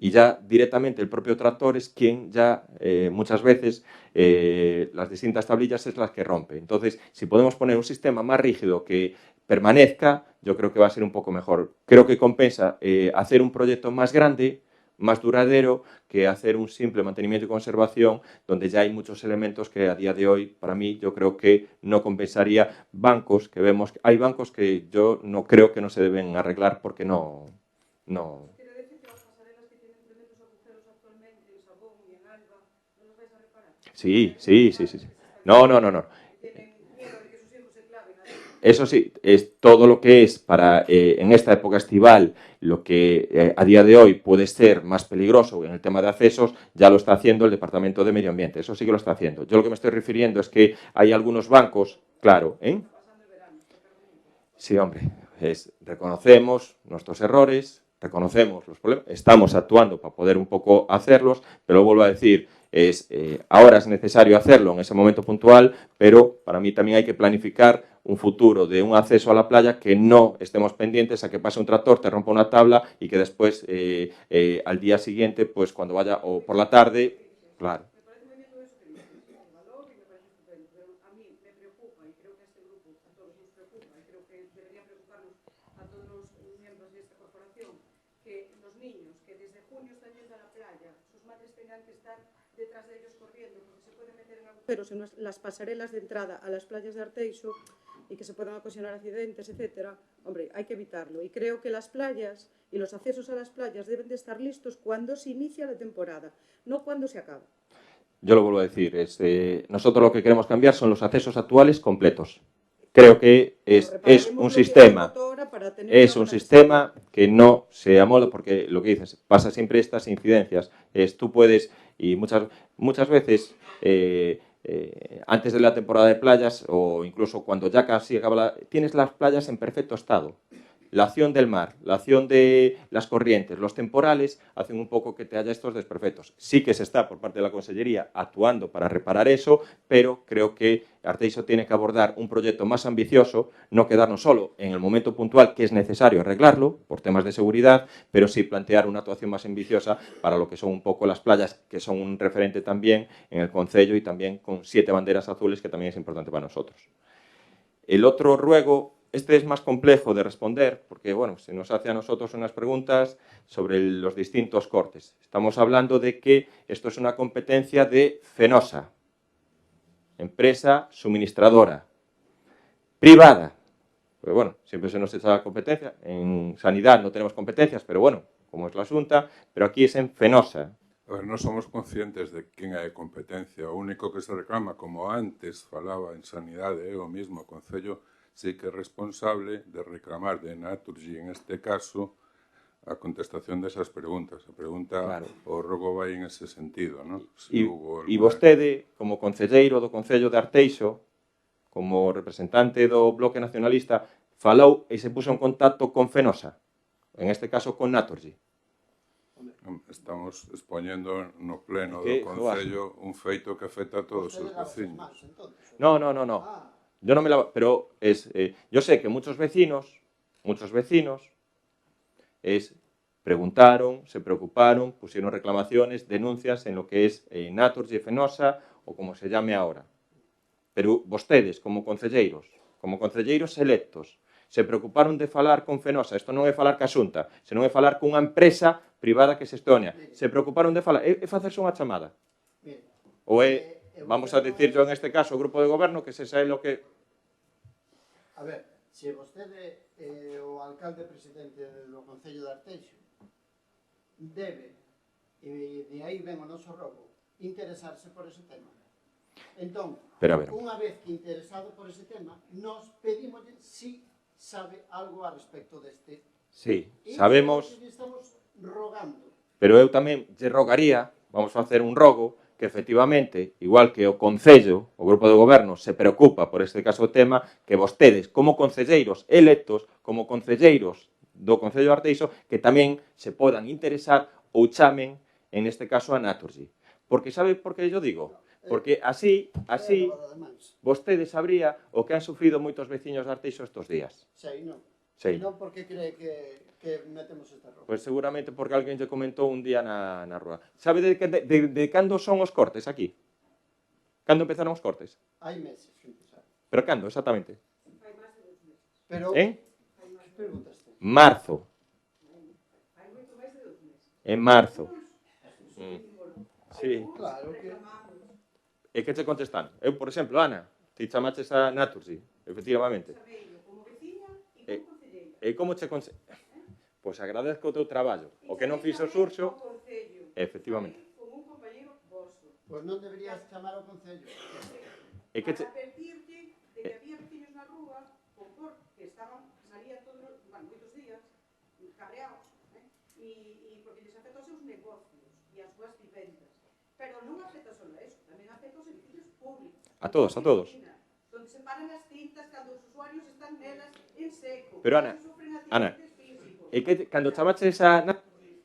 Y ya directamente el propio tractor es quien ya muchas veces las distintas tablillas es las que rompe. Entonces, si podemos poner un sistema más rígido que permanezca, yo creo que va a ser un poco mejor. Creo que compensa hacer un proyecto más grande, más duradero, que hacer un simple mantenimiento y conservación, donde ya hay muchos elementos que a día de hoy, para mí, yo creo que no compensaría bancos que vemos. Hay bancos que yo no creo que no se deben arreglar porque no. Sí. No. Eso sí, es todo lo que es para en esta época estival, lo que a día de hoy puede ser más peligroso en el tema de accesos, ya lo está haciendo el Departamento de Medio Ambiente, eso sí que lo está haciendo. Yo lo que me estoy refiriendo es que hay algunos bancos, claro, Sí, hombre, reconocemos nuestros errores, reconocemos los problemas, estamos actuando para poder un poco hacerlos, pero vuelvo a decir, ahora es necesario hacerlo en ese momento puntual, pero para mí también hay que planificar un futuro de un acceso a la playa que no estemos pendientes a que pase un tractor, te rompa una tabla y que después al día siguiente, pues cuando vaya o por la tarde, claro. Pero en las pasarelas de entrada a las playas de Arteixo y que se puedan ocasionar accidentes, etcétera, hombre, hay que evitarlo. Y creo que las playas y los accesos a las playas deben de estar listos cuando se inicia la temporada, no cuando se acaba. Yo lo vuelvo a decir, nosotros lo que queremos cambiar son los accesos actuales completos. Creo que es un sistema que no se amolda, porque lo que dices, pasa siempre estas incidencias. Tú puedes, y muchas veces, antes de la temporada de playas, o incluso cuando ya casi acaba tienes las playas en perfecto estado. La acción del mar, la acción de las corrientes, los temporales, hacen un poco que te haya estos desperfectos. Sí que se está, por parte de la Consellería, actuando para reparar eso, pero creo que Arteixo tiene que abordar un proyecto más ambicioso, no quedarnos solo en el momento puntual que es necesario arreglarlo, por temas de seguridad, pero sí plantear una actuación más ambiciosa para lo que son un poco las playas, que son un referente también en el concello y también con 7 banderas azules, que también es importante para nosotros. El otro ruego... Este es más complejo de responder porque, bueno, se nos hace a nosotros unas preguntas sobre los distintos cortes. Estamos hablando de que esto es una competencia de Fenosa, empresa suministradora, privada. Pero bueno, siempre se nos echa la competencia. En sanidad no tenemos competencias, pero bueno, como es la asunta, pero aquí es en Fenosa. A ver, non somos conscientes de quen é a competencia. O único que se reclama, como antes falaba en sanidade, o mismo Concello, sí que é responsable de reclamar de Naturgy, en este caso, a contestación desas preguntas. A pregunta, claro. O rogo vai en ese sentido, non? E vostede, como concelleiro do Concello de Arteixo, como representante do Bloque Nacionalista, falou e se puso en contacto con Fenosa, en este caso con Naturgy. Estamos expoñendo no pleno do Concello un feito que afecta a todos os vecinos. No. Yo no me la... Pero yo sé que muchos vecinos preguntaron, se preocuparon, pusieron reclamaciones, denuncias en lo que es Naturgy, Fenosa o como se llame ahora. Pero vostedes, como concelleiros electos, se preocuparon de falar con Fenosa. Isto non é falar ca Xunta, senón é falar cunha empresa privada que se estonia. Se preocuparon de falar, é facerse unha chamada. Ou é... Vamos a decir yo en este caso, o grupo de goberno, que se sabe lo que... A ver, se vostede o alcalde presidente do Concello de Arteixo debe, e de aí ven o noso robo, interesarse por ese tema. Entón, Pero a ver. unha vez que interesado por ese tema, nos pedimoslle si sabe algo a respecto deste. Sí, E sabemos, iso é o que lle estamos rogando. pero eu tamén lle rogaría, vamos a facer un rogo, que efectivamente, igual que o Concello, o Grupo de Goberno, se preocupa por este caso tema, que vostedes, como concelleiros electos, como concelleiros do Concello de Arteixo, que tamén se podan interesar ou chamen, en este caso, a Naturgy. Porque sabe por que yo digo? Porque así, vostedes sabría o que han sufrido moitos veciños de Arteixo estos días. Sei, non. Sei. E non porque cree que metemos esta ropa. Pois seguramente porque alguén lle comentou un día na rúa. Sabe de cando son os cortes aquí? Cando empezaron os cortes? Hai meses que empezaron. Pero cando, exactamente? Pero, En? que preguntaste? Marzo. En marzo. Sí. Claro que... E que che contestan? Eu, por exemplo, Ana, ti chamaches a Naturgy, efectivamente. E como che conse... Pois agradezco o teu traballo. O que non fixo Xurxo, efectivamente. Pois non deberías chamar ao Concello. E que che... Para advertirte de que había veciños na rúa que estaban, salían todos, bueno, moitos días, cabreados, e porque lles afecta os seus negocios e as súas vivendas. Pero non afecta só a eso, tamén afecta os edificios públicos. A todos, a todos. Donde se paran as cintas cando os usuarios están nelas en seco. Pero Ana, e que cando chamaches a Naturgy,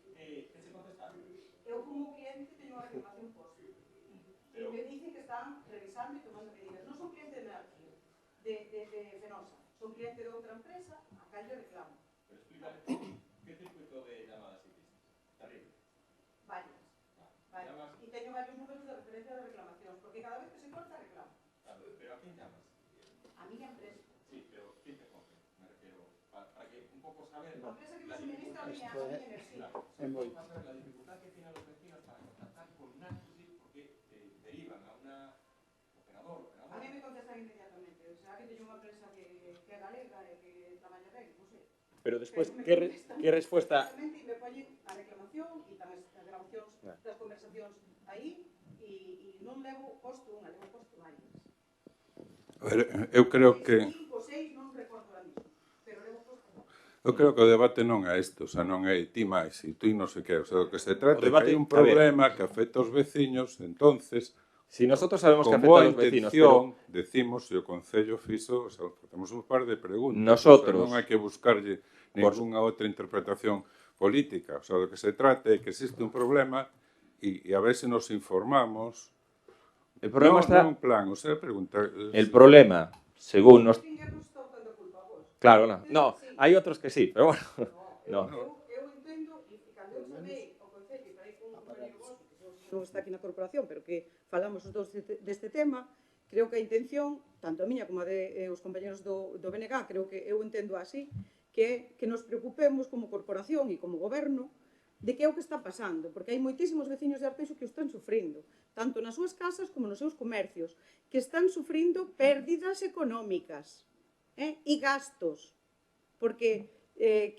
eu como cliente teño unha reclamación posta. E me dicen que están revisando e tomando medidas. Non son cliente de Naturgy, de Fenosa. Son cliente de outra empresa, a cal lle reclamo. Pero explícale, que circuito de llamadas hiciste? Terrible. Varias. E teño varios números de referencia de reclamacións, porque cada vez que se corta reclamo. Pero a quen llamas? A miña empresa. Sí, pero ¿quién te coge? Me refiero, para que un poco saber... A empresa que me suministra a miña enerxía. É moi... La dificultad que tienen los vecinos para contactar con Naturgy porque derivan a una operador. A mí me contestan inmediatamente. O sea, que teño unha empresa que é galega e que traballa ben, non sei. Pero despois, que respuesta... E me poñen a reclamación e tamén as grabacións das conversacións aí e non levo posto unha, levo posto varias. A ver, eu creo que... 5 ou 6, non recordo ahora mismo, pero levo posto unha. Eu creo que o debate non é isto, o sea, non é ti máis e tú non sei que, o sea, o que se trata é que hai un problema que afecta aos veciños, entonces, si nosotros sabemos que afecta aos vecinos, pero decimos se o Concello fixo, o sea, facemos un par de preguntas. Nosotros, o sea, non hai que buscarlle ninguna outra interpretación política, o sea, do que se trata é que existe un problema e a ver se nos informamos. El problema está... Non un plan, o sea, pregunta... El problema, según nos... Claro, no, hai outros que sí, pero bueno, no. Eu entendo, e cando eu chamei ao Concello, para ir con un compañero vos, que non está aquí na corporación, pero que falamos os dous deste tema, creo que a intención, tanto a miña como a de os compañeros do BNG, creo que eu entendo así, que nos preocupemos como corporación e como goberno de que é o que está pasando, porque hai moitísimos veciños de Arteixo que o están sufrindo, tanto nas súas casas como nos seus comercios, que están sufrindo pérdidas económicas e gastos, porque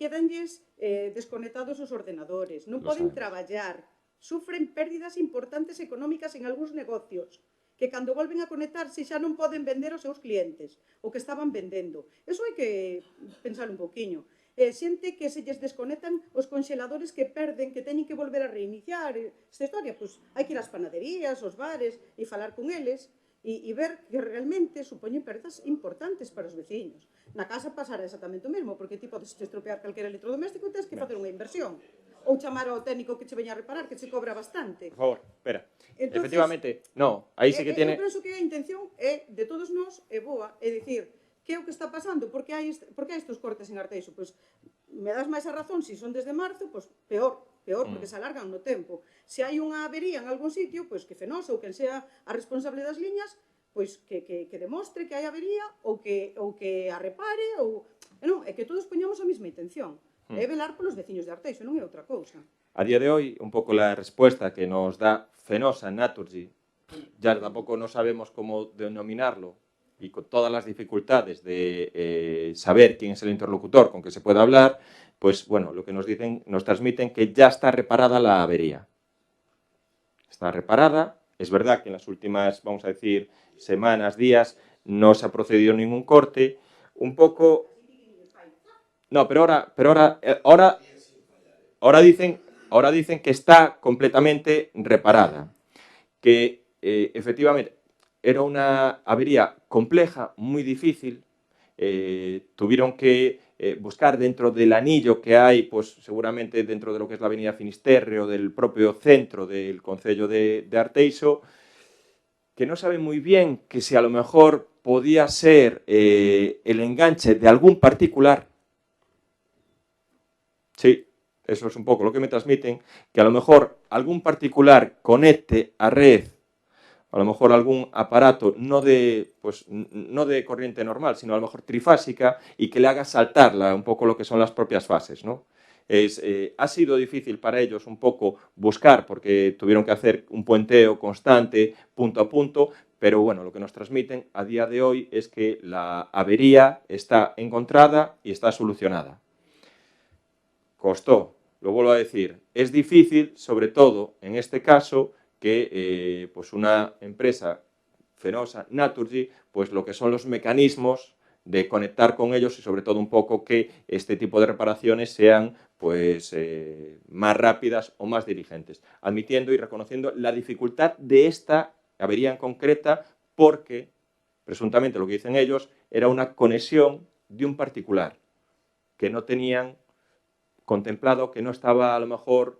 quedanlles desconectados os ordenadores, non poden traballar, sufren pérdidas importantes económicas en algúns negocios, que cando volven a conectarse xa non poden vender aos seus clientes o que estaban vendendo. Eso hai que pensar un poquinho. Xente que se lles desconectan os conxeladores que perden, que teñen que volver a reiniciar. Esta historia, pois, hai que ir ás panaderías, aos bares, e falar con eles, e ver que realmente supoñen perdas importantes para os veciños. Na casa pasará exactamente o mesmo, porque ti podes estropear calquera electrodoméstico e tens que facer unha inversión. Ou chamar ao técnico que che veña a reparar, que che cobra bastante. Por favor, espera. Entonces, efectivamente, no, aí sí que tiene... Eu penso que a intención é de todos nós é boa, é dicir, que é o que está pasando? Por que hai estes cortes en Arteixo? Pois me das máis a razón, se son desde marzo, pois peor, porque se alargan no tempo. Se hai unha avería en algún sitio, pois que Fenosa ou quen sea a responsable das liñas, pois que demostre que hai avería ou que a repare, ou non, é que todos poñamos a mesma intención. É velar polos veciños de Arteixo, non é outra cousa. A día de hoy, un pouco la respuesta que nos da Fenosa, Naturgy, ya tampouco no sabemos como denominarlo, y con todas las dificultades de saber quién es el interlocutor con que se pueda hablar, pues bueno, lo que nos dicen, nos transmiten que ya está reparada la avería. Está reparada. Es verdad que en las últimas, vamos a decir, semanas, días, no se ha procedido ningún corte. Un poco... No, pero ahora dicen que está completamente reparada. Que efectivamente era una avería compleja, muy difícil. Tuvieron que buscar dentro del anillo que hay, pues seguramente dentro de lo que es la avenida Finisterre o del propio centro del concello de Arteixo, que no sabe muy bien que si a lo mejor podía ser el enganche de algún particular. Sí, eso es un poco lo que me transmiten, que a lo mejor algún particular conecte a red, a lo mejor algún aparato no de corriente normal, sino a lo mejor trifásica, y que le haga saltar un poco lo que son las propias fases, ¿no? Ha sido difícil para ellos un poco buscar, porque tuvieron que hacer un puenteo constante, punto a punto, pero bueno, lo que nos transmiten a día de hoy es que la avería está encontrada y está solucionada. Costó, lo vuelvo a decir, es difícil, sobre todo en este caso, que pues una empresa Fenosa, Naturgy, pues lo que son los mecanismos de conectar con ellos y sobre todo un poco que este tipo de reparaciones sean pues más rápidas o más diligentes, admitiendo y reconociendo la dificultad de esta avería en concreta, porque presuntamente lo que dicen ellos era una conexión de un particular que no tenían contemplado, que no estaba a lo mejor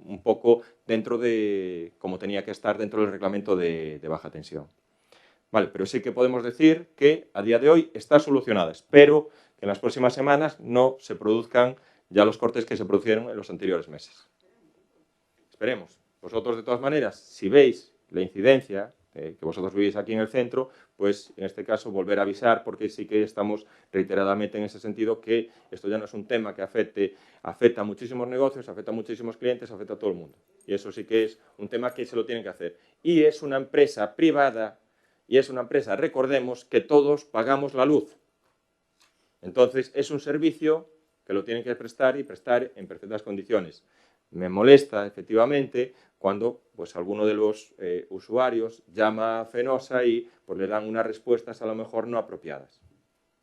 un poco dentro de, como tenía que estar dentro del reglamento de baja tensión. Vale, pero sí que podemos decir que a día de hoy está solucionada. Espero que en las próximas semanas no se produzcan ya los cortes que se produjeron en los anteriores meses. Esperemos. Vosotros, de todas maneras, si veis la incidencia, que vosotros vivís aquí en el centro, pues en este caso volver a avisar, porque sí que estamos reiteradamente en ese sentido que esto ya no es un tema que afecta a muchísimos negocios, afecta a muchísimos clientes, afecta a todo el mundo. Y eso sí que es un tema que se lo tienen que hacer. Y es una empresa privada, y es una empresa, recordemos, que todos pagamos la luz. Entonces, es un servicio que lo tienen que prestar y prestar en perfectas condiciones. Me molesta, efectivamente, cuando pues, alguno de los usuarios llama a Fenosa y pues, le dan unas respuestas a lo mejor no apropiadas.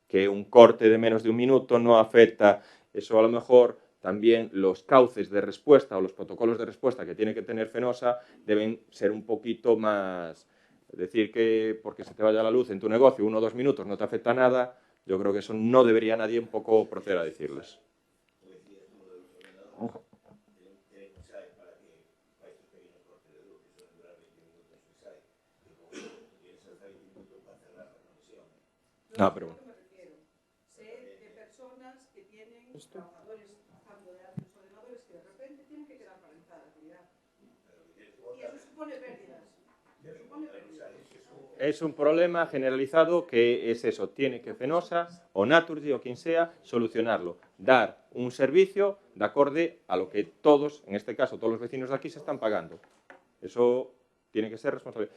Que un corte de menos de un minuto no afecta, eso a lo mejor también los cauces de respuesta o los protocolos de respuesta que tiene que tener Fenosa deben ser un poquito más... Decir que porque se te vaya la luz en tu negocio 1 o 2 minutos no te afecta nada, yo creo que eso no debería nadie un poco proceder a decirles. No, pero bueno. Sé de personas que tienen trabajadores trabajando delante de los ordenadores que de repente tienen que quedar paralizada la actividad. Y eso supone pérdidas. Es un problema generalizado que es eso, tiene que Fenosa o Naturgy o quien sea solucionarlo, dar un servicio de acorde a lo que todos, en este caso todos los vecinos de aquí se están pagando. Eso tiene que ser responsable.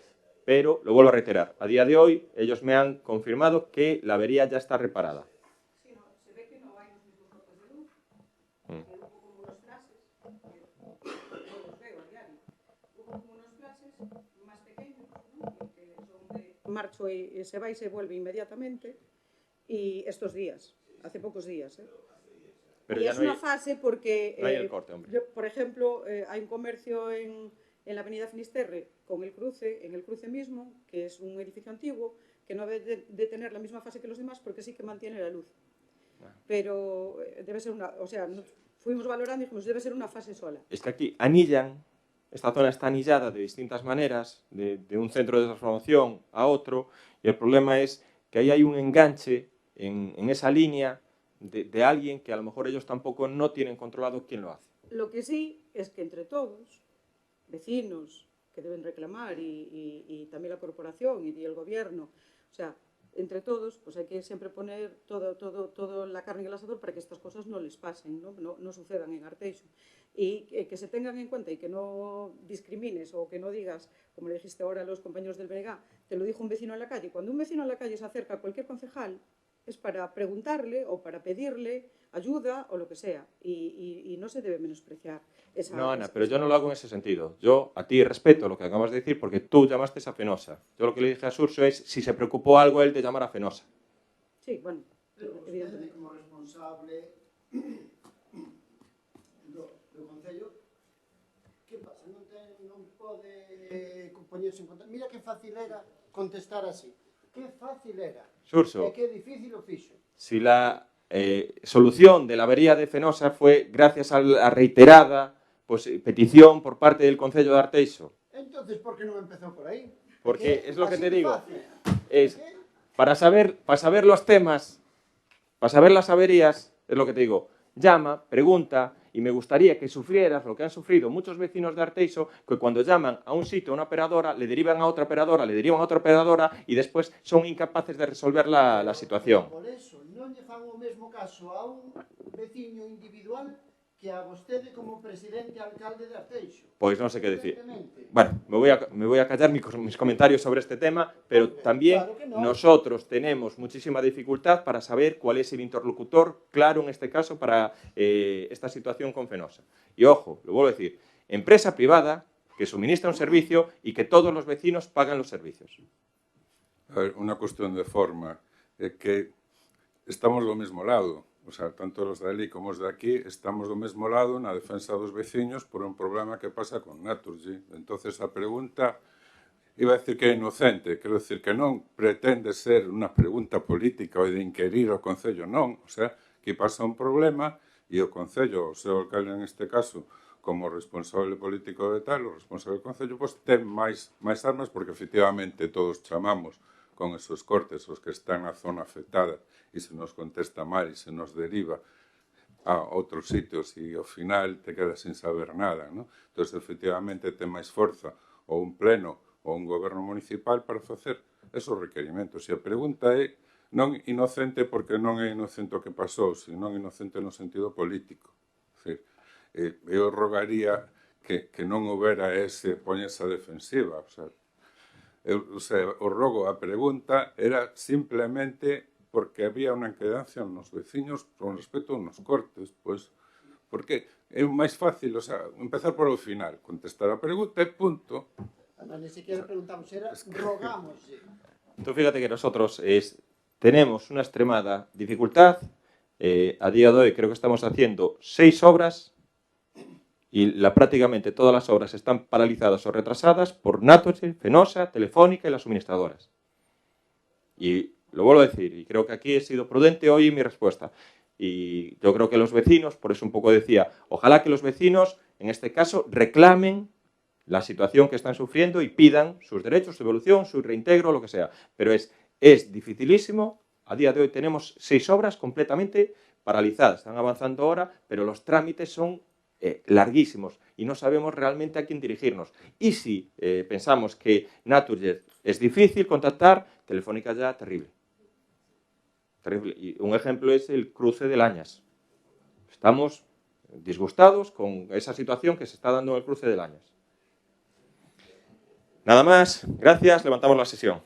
Pero, lo vuelvo a reiterar, a día de hoy ellos me han confirmado que la avería ya está reparada. Sí, no, se ve que no hay los mismos cortes de luz. Hubo como unos flashes, no los veo a diario, hubo como unos flashes más pequeños, ¿no? Que son de marcho y se va y se vuelve inmediatamente, y estos días, hace pocos días, Pero y ya es no hay, una fase porque, no hay el corte, hombre. por ejemplo, hay un comercio en la avenida Finisterre, con el cruce, en el cruce mismo, que es un edificio antiguo, que no debe de tener la misma fase que los demás porque sí que mantiene la luz. Pero debe ser una, o sea, fuimos valorando y dijimos, debe ser una fase sola. Es que aquí anillan, esta zona está anillada de distintas maneras, de un centro de transformación a otro, y el problema es que ahí hay un enganche en esa línea de alguien que a lo mejor ellos tampoco no tienen controlado quién lo hace. Lo que sí es que entre todos, vecinos que deben reclamar y también la corporación y el gobierno, o sea, entre todos, pues hay que siempre poner todo la carne en el asador para que estas cosas no les pasen, no sucedan en Arteixo. y que se tengan en cuenta y que no discrimines o que no digas, como le dijiste ahora a los compañeros del BNG, te lo dijo un vecino en la calle. Cuando un vecino en la calle se acerca a cualquier concejal es para preguntarle o para pedirle ayuda o lo que sea y no se debe menospreciar esa... No, Ana, pero yo no lo hago en ese sentido. Yo a ti respeto lo que acabas de decir porque tú llamaste a Fenosa. Yo lo que le dije a Xurxo es si se preocupó algo él de llamar a Fenosa. Sí, bueno, pero evidentemente. como responsable do Concello, que pasa? Non pode poñerse en conta. Mira que fácil era contestar así. Que fácil era. Xurxo, E que difícil o fixo. si la solución de la avería de Fenosa fue gracias a la reiterada petición por parte del Concello de Arteixo. Entonces, por que non empezou por aí? Porque es lo que te así de digo. fácil. Es para saber los temas, para saber las averías, es lo que te digo. Llama, pregunta, y me gustaría que sufrieras lo que han sufrido muchos vecinos de Arteixo, que cuando llaman a un sitio, a una operadora, le derivan a otra operadora, le derivan a otra operadora y después son incapaces de resolver la situación. Por eso, non lle fan o mesmo caso a un veciño individual que a vostede como presidente e alcalde de Arteixo. Pues no sé qué decir. Bueno, me voy a callar mis comentarios sobre este tema, pero también nosotros tenemos muchísima dificultad para saber cuál es el interlocutor claro en este caso para esta situación con Fenosa. Y ojo, lo vuelvo a decir, empresa privada que suministra un servicio y que todos los vecinos pagan los servicios. A ver, una cuestión de forma, que estamos do mesmo lado. O sea, tanto los de ali como os de aquí estamos do mesmo lado na defensa dos veciños por un problema que pasa con Naturgy. Entonces a pregunta, iba a decir que é inocente, quero decir que non pretende ser unha pregunta política ou de inquirir o Concello, non. O sea, que pasa un problema e o Concello, o seu alcalde en este caso, como responsable político de tal, o responsable do Concello, pois ten máis armas porque efectivamente todos chamamos con esos cortes os que están na zona afectada e se nos contesta mal e se nos deriva a outros sitios e ao final te quedas sin saber nada, ¿no? Entón, efectivamente, ten máis forza ou un pleno ou un goberno municipal para facer esos requerimentos. E a pregunta é non inocente porque non é inocente o que pasou, sino inocente no sentido político. É dicir, eu rogaría que non houbera poñerse a defensiva. O sea, o rogo a pregunta era simplemente porque había unha inquedancia nos veciños con respecto aos cortes, pois, porque é máis fácil, o sea, empezar por o final, contestar a pregunta e punto. Ni siquiera preguntamos, era rogamos. Tú fíjate que nosotros tenemos una extremada dificultad. A día de hoy creo que estamos haciendo 6 obras y prácticamente todas las obras están paralizadas o retrasadas por Naturgy, Fenosa, Telefónica y las suministradoras. Y lo vuelvo a decir, y creo que aquí he sido prudente hoy en mi respuesta. Y yo creo que los vecinos, por eso un poco decía, ojalá que los vecinos, en este caso, reclamen la situación que están sufriendo y pidan sus derechos, su evolución, su reintegro, lo que sea. Pero es dificilísimo. A día de hoy tenemos 6 obras completamente paralizadas. Están avanzando ahora, pero los trámites son larguísimos y no sabemos realmente a quién dirigirnos. Y si pensamos que Naturgy es difícil contactar, Telefónica ya terrible. Terrible. Y un ejemplo es el cruce de Lañas. Estamos disgustados con esa situación que se está dando en el cruce de Lañas. Nada más, gracias, levantamos la sesión.